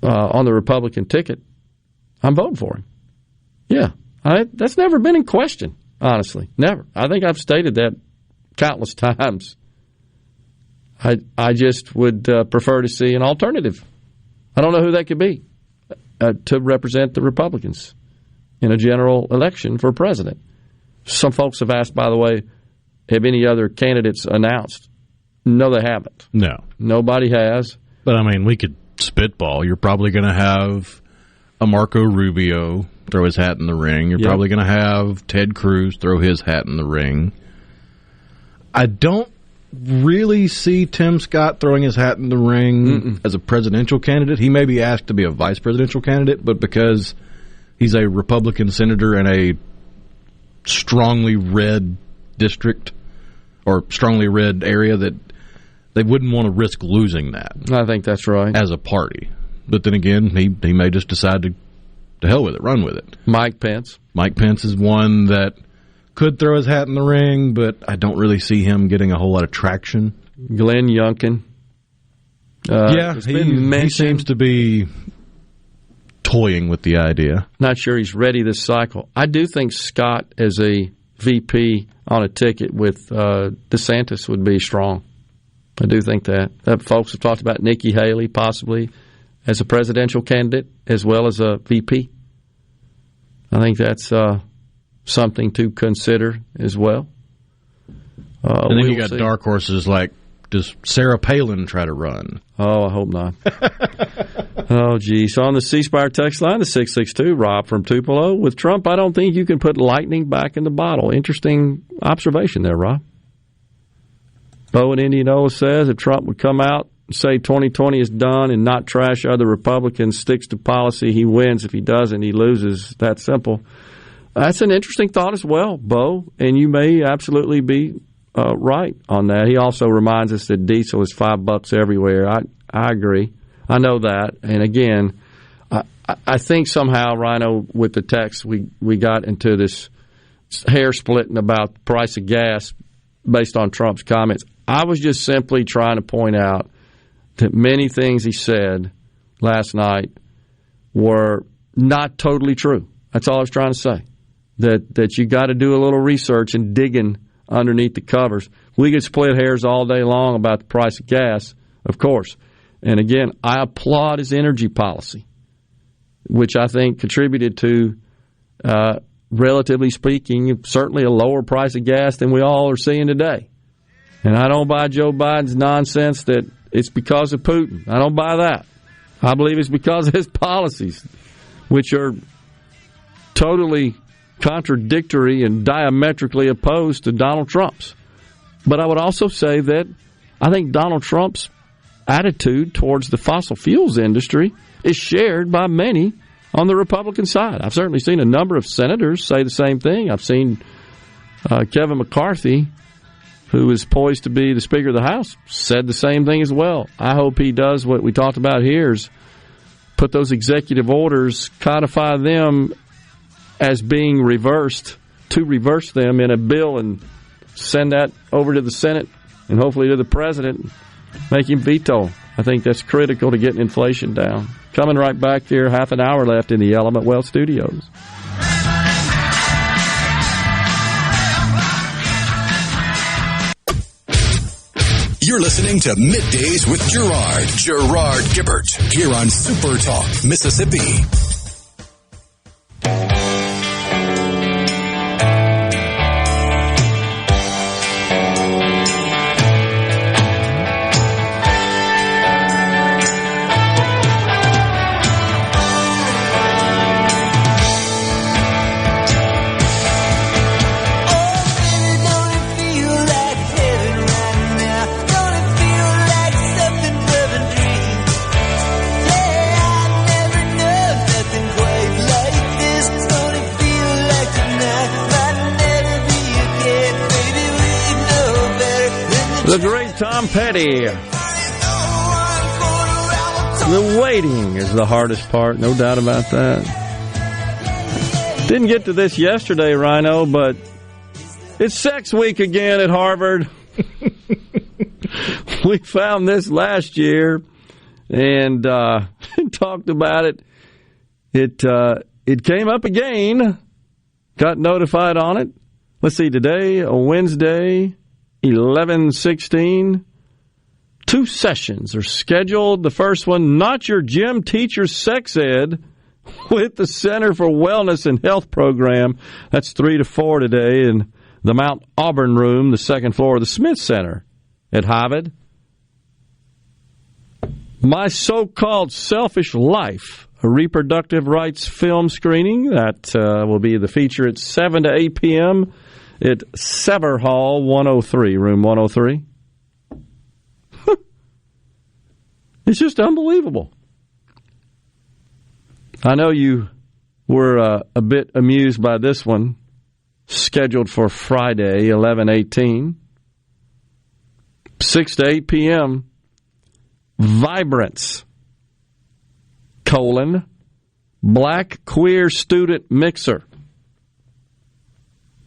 on the Republican ticket, I'm voting for him. Yeah, that's never been in question, honestly. Never. I think I've stated that countless times. I just would prefer to see an alternative. I don't know who that could be to represent the Republicans in a general election for president. Some folks have asked, by the way, have any other candidates announced? No, they haven't. No. Nobody has. But, we could spitball. You're probably going to have a Marco Rubio throw his hat in the ring. You're probably going to have Ted Cruz throw his hat in the ring. I don't really see Tim Scott throwing his hat in the ring as a presidential candidate. He may be asked to be a vice presidential candidate, but because he's a Republican senator in a strongly red district or strongly red area, that they wouldn't want to risk losing that. I think that's right. As a party. But then again, he may just decide to hell with it, run with it. Mike Pence. Mike Pence is one that could throw his hat in the ring, but I don't really see him getting a whole lot of traction. Glenn Youngkin. He seems to be toying with the idea. Not sure he's ready this cycle. I do think Scott as a VP on a ticket with DeSantis would be strong. I do think that. Folks have talked about Nikki Haley possibly as a presidential candidate as well as a VP. I think that's something to consider as well. And then you got dark horses like, does Sarah Palin try to run? Oh, I hope not. Oh, gee. So on the C Spire text line, the 662, Rob from Tupelo. With Trump, I don't think you can put lightning back in the bottle. Interesting observation there, Rob. Bo in Indianola says if Trump would come out and say 2020 is done and not trash other Republicans, sticks to policy, he wins. If he doesn't, he loses. That simple. That's an interesting thought as well, Bo, and you may absolutely be right on that. He also reminds us that diesel is $5 everywhere. I agree. I know that. And again, I think somehow, Rhino, with the text, we got into this hair splitting about the price of gas based on Trump's comments. I was just simply trying to point out that many things he said last night were not totally true. That's all I was trying to say. That you got to do a little research and digging underneath the covers. We could split hairs all day long about the price of gas, of course. And again, I applaud his energy policy, which I think contributed to, relatively speaking, certainly a lower price of gas than we all are seeing today. And I don't buy Joe Biden's nonsense that it's because of Putin. I don't buy that. I believe it's because of his policies, which are totally contradictory and diametrically opposed to Donald Trump's. But I would also say that I think Donald Trump's attitude towards the fossil fuels industry is shared by many on the Republican side. I've certainly seen a number of senators say the same thing. I've seen Kevin McCarthy, who is poised to be the Speaker of the House, said the same thing as well. I hope he does what we talked about here, is put those executive orders, codify them as being reversed, to reverse them in a bill and send that over to the Senate and hopefully to the President, make him veto. I think that's critical to getting inflation down. Coming right back here, half an hour left in the Element Well Studios. You're listening to Middays with Gerard Gibert, here on SuperTalk, Mississippi. The great Tom Petty. The waiting is the hardest part, no doubt about that. Didn't get to this yesterday, Rhino, but it's Sex Week again at Harvard. We found this last year and talked about it. It came up again. Got notified on it. Let's see, today, a Wednesday, 11/16. 2 sessions are scheduled. The first one, Not Your Gym Teacher Sex Ed, with the Center for Wellness and Health Program. That's 3 to 4 today in the Mount Auburn room, the second floor of the Smith Center at Harvard. My So-Called Selfish Life, a reproductive rights film screening. That will be the feature at 7 to 8 p.m. at Sever Hall 103, room 103. It's just unbelievable. I know you were a bit amused by this one, scheduled for Friday, 11/18, 6 to 8 p.m., Vibrance, Black Queer Student Mixer,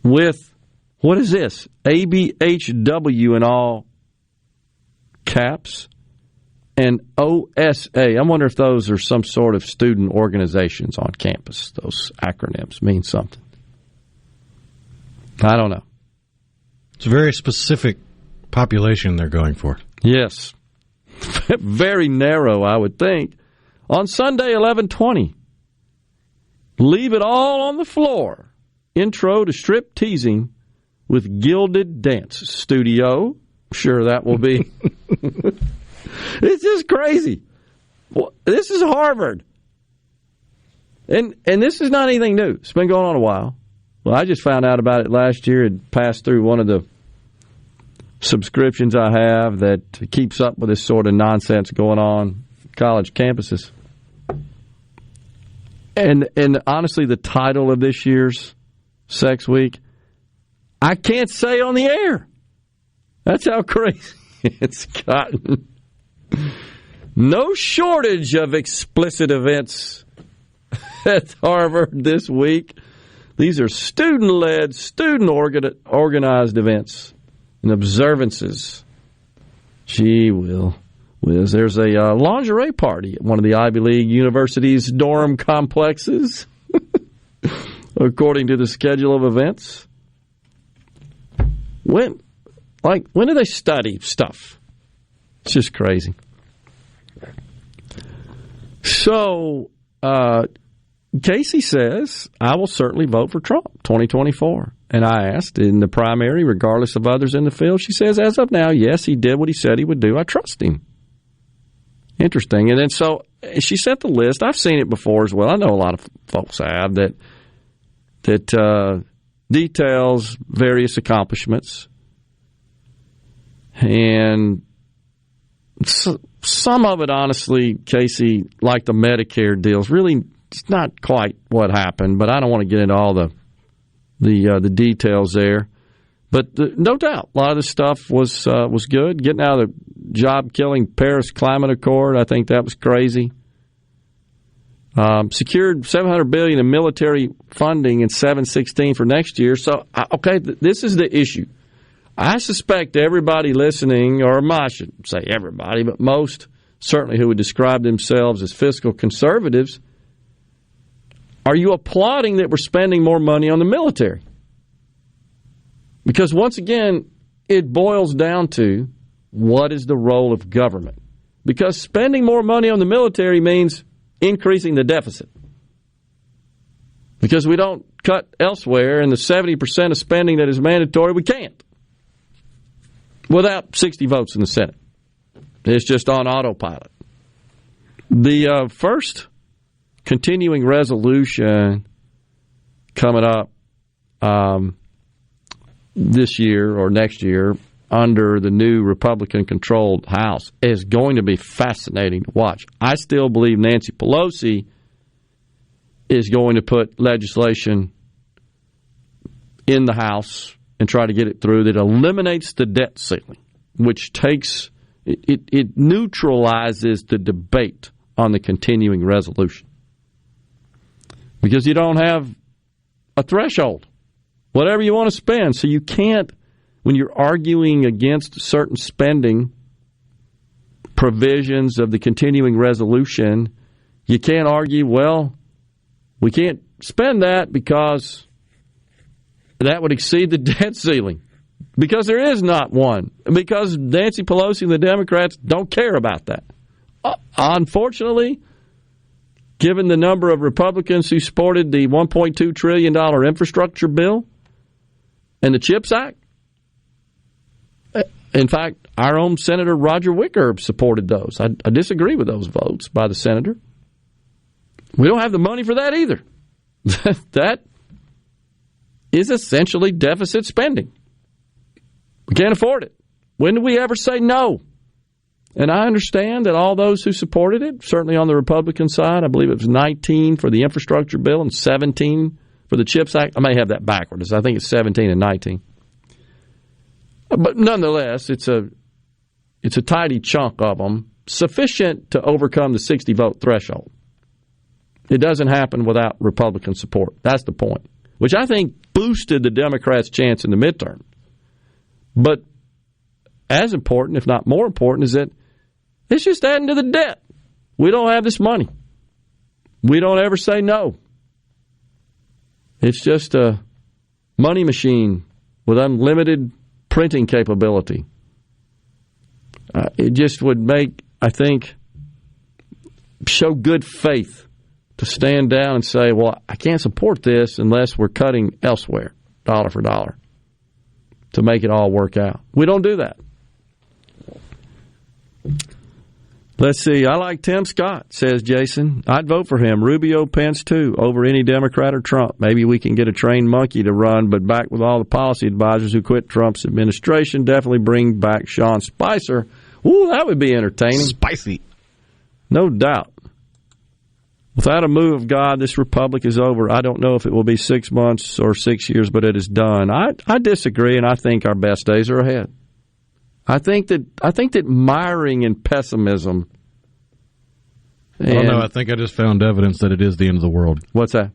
with, what is this? ABHW in all caps, and OSA. I wonder if those are some sort of student organizations on campus. Those acronyms mean something. I don't know. It's a very specific population they're going for. Yes. Very narrow, I would think. On Sunday, 11/20, Leave It All on the Floor. Intro to Strip Teasing with Gilded Dance Studio. Sure, that will be. It's just crazy. Well, this is Harvard. And this is not anything new. It's been going on a while. Well, I just found out about it last year. It passed through one of the subscriptions I have that keeps up with this sort of nonsense going on college campuses. And honestly, the title of this year's Sex Week, I can't say on the air. That's how crazy it's gotten. No shortage of explicit events at Harvard this week. These are student-led, student-organized events and observances. Gee whiz. There's a lingerie party at one of the Ivy League universities' dorm complexes, according to the schedule of events. When do they study stuff? It's just crazy. So, Casey says, I will certainly vote for Trump 2024. And I asked, in the primary, regardless of others in the field, she says, as of now, yes, he did what he said he would do. I trust him. Interesting. And then so she sent the list. I've seen it before as well. I know a lot of folks have that details various accomplishments. And some of it, honestly, Casey, like the Medicare deals, really it's not quite what happened, but I don't want to get into all the details there. But no doubt, a lot of the stuff was good. Getting out of the job-killing Paris Climate Accord, I think that was crazy. Secured $700 billion in military funding in 7/16 for next year. So, okay, this is the issue. I suspect everybody listening, or I shouldn't say everybody, but most certainly who would describe themselves as fiscal conservatives, are you applauding that we're spending more money on the military? Because once again, it boils down to what is the role of government? Because spending more money on the military means increasing the deficit. Because we don't cut elsewhere, and the 70% of spending that is mandatory, we can't. Without 60 votes in the Senate. It's just on autopilot. The first continuing resolution coming up this year or next year under the new Republican-controlled House is going to be fascinating to watch. I still believe Nancy Pelosi is going to put legislation in the House and try to get it through that eliminates the debt ceiling, which takes it neutralizes the debate on the continuing resolution. Because you don't have a threshold, whatever you want to spend. So you can't, when you're arguing against certain spending provisions of the continuing resolution, you can't argue, well, we can't spend that because that would exceed the debt ceiling. Because there is not one. Because Nancy Pelosi and the Democrats don't care about that. Unfortunately, given the number of Republicans who supported the $1.2 trillion infrastructure bill and the CHIPS Act, in fact, our own Senator Roger Wicker supported those. I disagree with those votes by the senator. We don't have the money for that either. That is essentially deficit spending. We can't afford it. When did we ever say no? And I understand that all those who supported it, certainly on the Republican side, I believe it was 19 for the infrastructure bill and 17 for the CHIPS Act. I may have that backwards. I think it's 17 and 19. But nonetheless, it's a tidy chunk of them, sufficient to overcome the 60-vote threshold. It doesn't happen without Republican support. That's the point, which I think boosted the Democrats' chance in the midterm. But as important, if not more important, is that it's just adding to the debt. We don't have this money. We don't ever say no. It's just a money machine with unlimited printing capability. It just would make, I think, show good faith to stand down and say, well, I can't support this unless we're cutting elsewhere, dollar for dollar, to make it all work out. We don't do that. Let's see. I like Tim Scott, says Jason. I'd vote for him. Rubio, Pence, too, over any Democrat or Trump. Maybe we can get a trained monkey to run, but back with all the policy advisors who quit Trump's administration, definitely bring back Sean Spicer. Ooh, that would be entertaining. Spicy. No doubt. Without a move of God, this republic is over. I don't know if it will be 6 months or 6 years, but it is done. I disagree, and I think our best days are ahead. I think that miring in pessimism. I don't know. I think I just found evidence that it is the end of the world. What's that?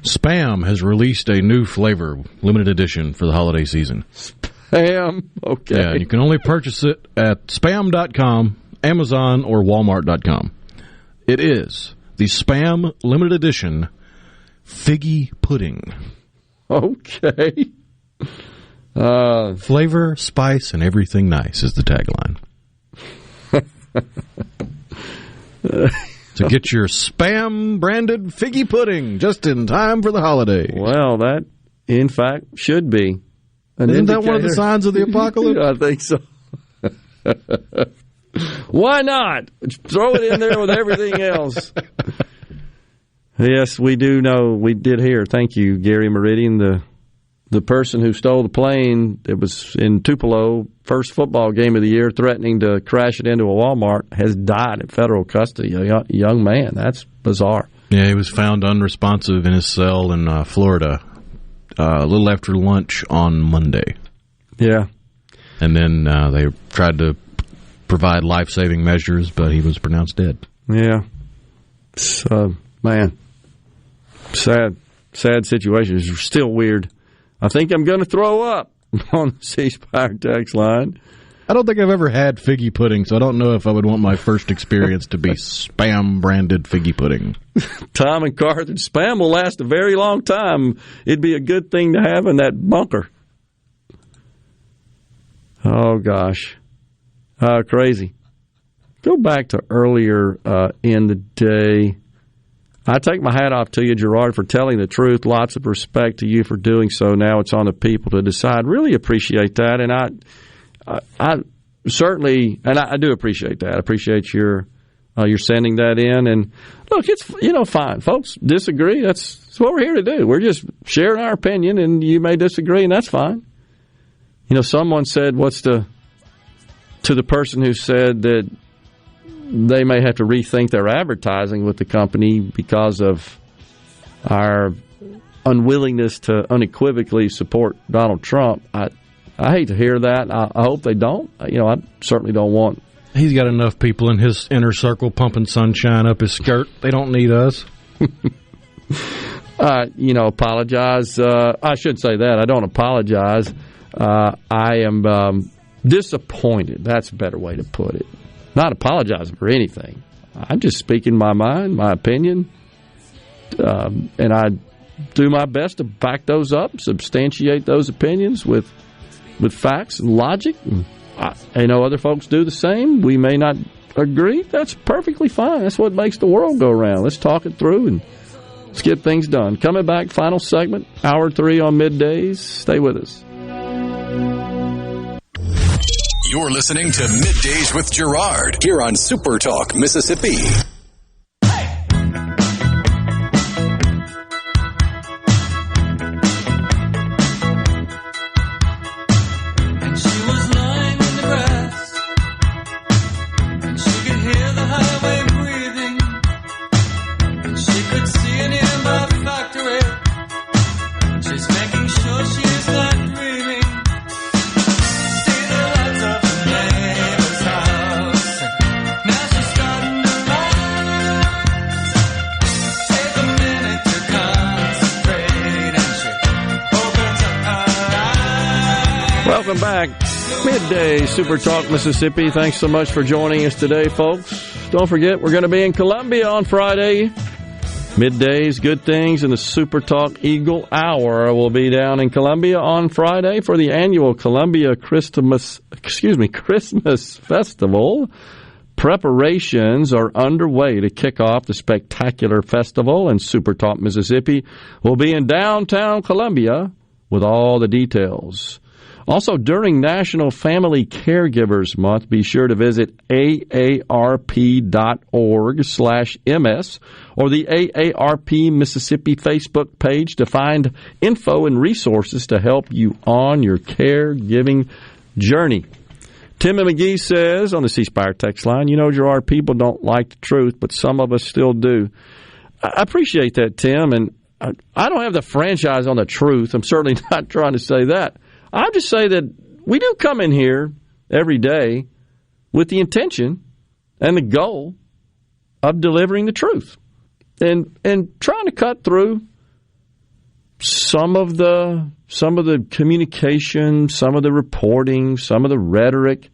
Spam has released a new flavor, limited edition for the holiday season. Spam? Okay. Yeah, you can only purchase it at spam.com, Amazon, or Walmart.com. It is the Spam limited edition figgy pudding. Okay. Flavor, spice, and everything nice is the tagline. So get your Spam-branded figgy pudding just in time for the holiday. Well, that, in fact, should be an Isn't indicator. that one of the signs of the apocalypse? I think so. Why not? Throw it in there with everything else. Yes, we do know. We did hear. Thank you, Gary Meridian, the person who stole the plane that was in Tupelo, first football game of the year, threatening to crash it into a Walmart, has died in federal custody. A young man. That's bizarre. Yeah, he was found unresponsive in his cell in Florida a little after lunch on Monday. Yeah. And then they tried to provide life-saving measures, but he was pronounced dead. Yeah. So, man, sad situation. It's still weird. I think I'm going to throw up on the C Spire text line. I don't think I've ever had figgy pudding, so I don't know if I would want my first experience to be Spam-branded figgy pudding. Tom and Carthage, Spam will last a very long time. It'd be a good thing to have in that bunker. Oh, gosh. Crazy. Go back to earlier in the day. I take my hat off to you, Gerard, for telling the truth. Lots of respect to you for doing so. Now it's on the people to decide. Really appreciate that. And I certainly, and I do appreciate that. I appreciate your sending that in. And look, it's, fine. Folks disagree. That's what we're here to do. We're just sharing our opinion, and you may disagree, and that's fine. Someone said, to the person who said that they may have to rethink their advertising with the company because of our unwillingness to unequivocally support Donald Trump. I hate to hear that. I hope they don't. I certainly don't want. He's got enough people in his inner circle pumping sunshine up his skirt. They don't need us. Apologize. I should say that. I don't apologize. I am disappointed. That's a better way to put it. Not apologizing for anything. I'm just speaking my mind, my opinion, and I do my best to back those up, substantiate those opinions with facts and logic. And I know other folks do the same. We may not agree. That's perfectly fine. That's what makes the world go round. Let's talk it through and let's get things done. Coming back, final segment, hour 3 on Middays. Stay with us. You're listening to Middays with Gerard here on SuperTalk Mississippi. Welcome back. Midday Super Talk Mississippi. Thanks so much for joining us today, folks. Don't forget, we're going to be in Columbia on Friday. Middays, Good Things, and the Super Talk Eagle Hour will be down in Columbia on Friday for the annual Columbia Christmas Festival. Preparations are underway to kick off the spectacular festival, and Super Talk Mississippi will be in downtown Columbia with all the details. Also, during National Family Caregivers Month, be sure to visit aarp.org/ms or the AARP Mississippi Facebook page to find info and resources to help you on your caregiving journey. Tim and McGee says on the C Spire text line, Gerard, people don't like the truth, but some of us still do. I appreciate that, Tim, and I don't have the franchise on the truth. I'm certainly not trying to say that. I'll just say that we do come in here every day with the intention and the goal of delivering the truth and trying to cut through some of the communication, some of the reporting, some of the rhetoric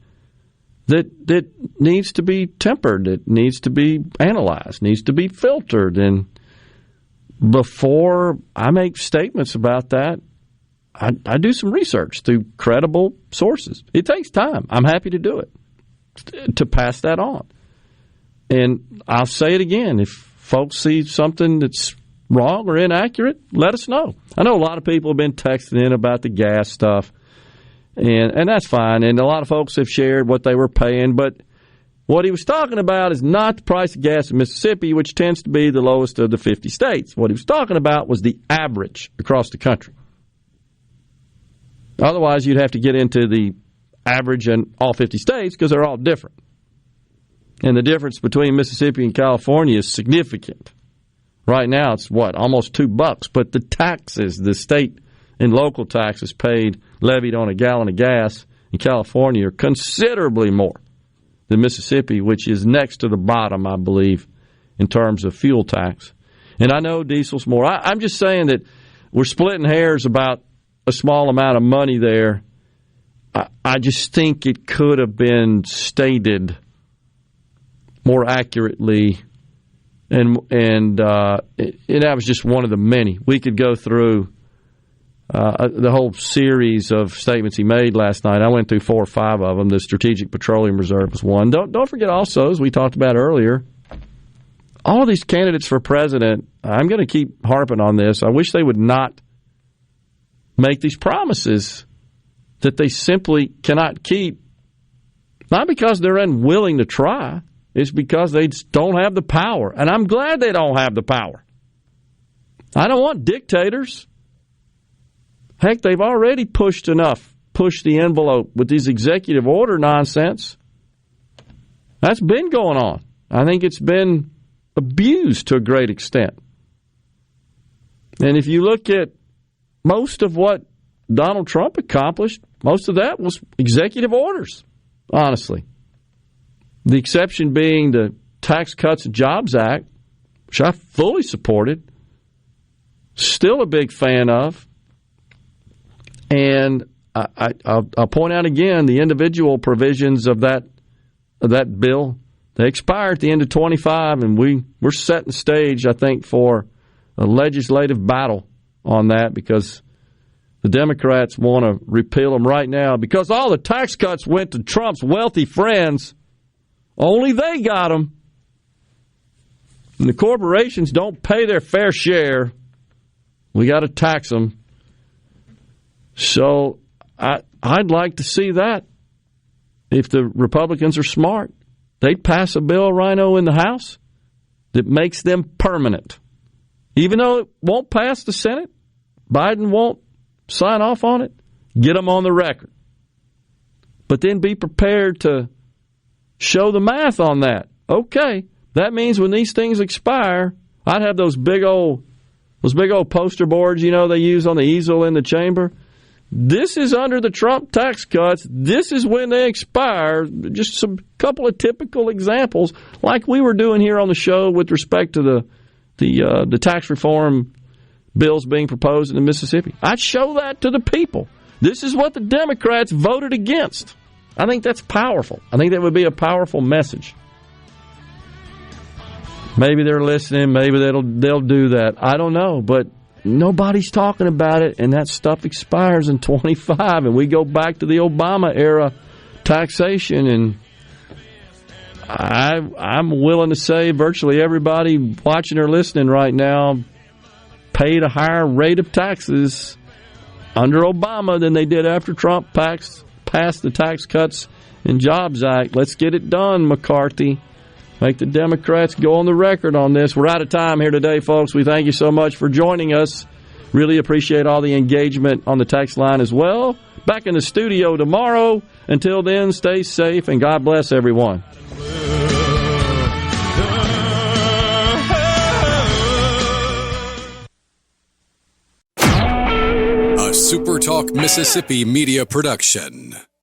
that needs to be tempered, that needs to be analyzed, needs to be filtered. And before I make statements about that, I do some research through credible sources. It takes time. I'm happy to do it, to pass that on. And I'll say it again. If folks see something that's wrong or inaccurate, let us know. I know a lot of people have been texting in about the gas stuff, and that's fine. And a lot of folks have shared what they were paying, but what he was talking about is not the price of gas in Mississippi, which tends to be the lowest of the 50 states. What he was talking about was the average across the country. Otherwise, you'd have to get into the average in all 50 states because they're all different. And the difference between Mississippi and California is significant. Right now, it's almost $2. But the taxes, the state and local taxes levied on a gallon of gas in California are considerably more than Mississippi, which is next to the bottom, I believe, in terms of fuel tax. And I know diesel's more. I'm just saying that we're splitting hairs about a small amount of money there. I just think it could have been stated more accurately, and that was just one of the many. We could go through the whole series of statements he made last night. I went through 4 or 5 of them. The Strategic Petroleum Reserve was one. Don't forget also, as we talked about earlier, all of these candidates for president, I'm going to keep harping on this. I wish they would not make these promises that they simply cannot keep, not because they're unwilling to try, it's because they just don't have the power. And I'm glad they don't have the power. I don't want dictators. Heck, they've already pushed the envelope with these executive order nonsense. That's been going on. I think it's been abused to a great extent. And if you look at most of what Donald Trump accomplished, most of that was executive orders, honestly. The exception being the Tax Cuts and Jobs Act, which I fully supported, still a big fan of. And I'll point out again, the individual provisions of that bill, they expire at the end of 25, and we're setting the stage, I think, for a legislative battle on that, because the Democrats want to repeal them right now because all the tax cuts went to Trump's wealthy friends. Only they got them. And the corporations don't pay their fair share. We got to tax them. So I'd like to see that. If the Republicans are smart, they'd pass a bill, Rhino, in the House that makes them permanent. Even though it won't pass the Senate, Biden won't sign off on it, get them on the record. But then be prepared to show the math on that. Okay, that means when these things expire, I'd have those big old poster boards, they use on the easel in the chamber. This is under the Trump tax cuts. This is when they expire. Just some couple of typical examples, like we were doing here on the show with respect to the tax reform bills being proposed in Mississippi. I'd show that to the people. This is what the Democrats voted against. I think that's powerful. I think that would be a powerful message. Maybe they're listening. Maybe they'll do that. I don't know, but nobody's talking about it, and that stuff expires in 25, and we go back to the Obama era taxation, and I'm willing to say virtually everybody watching or listening right now paid a higher rate of taxes under Obama than they did after Trump passed the Tax Cuts and Jobs Act. Let's get it done, McCarthy. Make the Democrats go on the record on this. We're out of time here today, folks. We thank you so much for joining us. Really appreciate all the engagement on the text line as well. Back in the studio tomorrow. Until then, stay safe and God bless everyone. A SuperTalk Mississippi media production.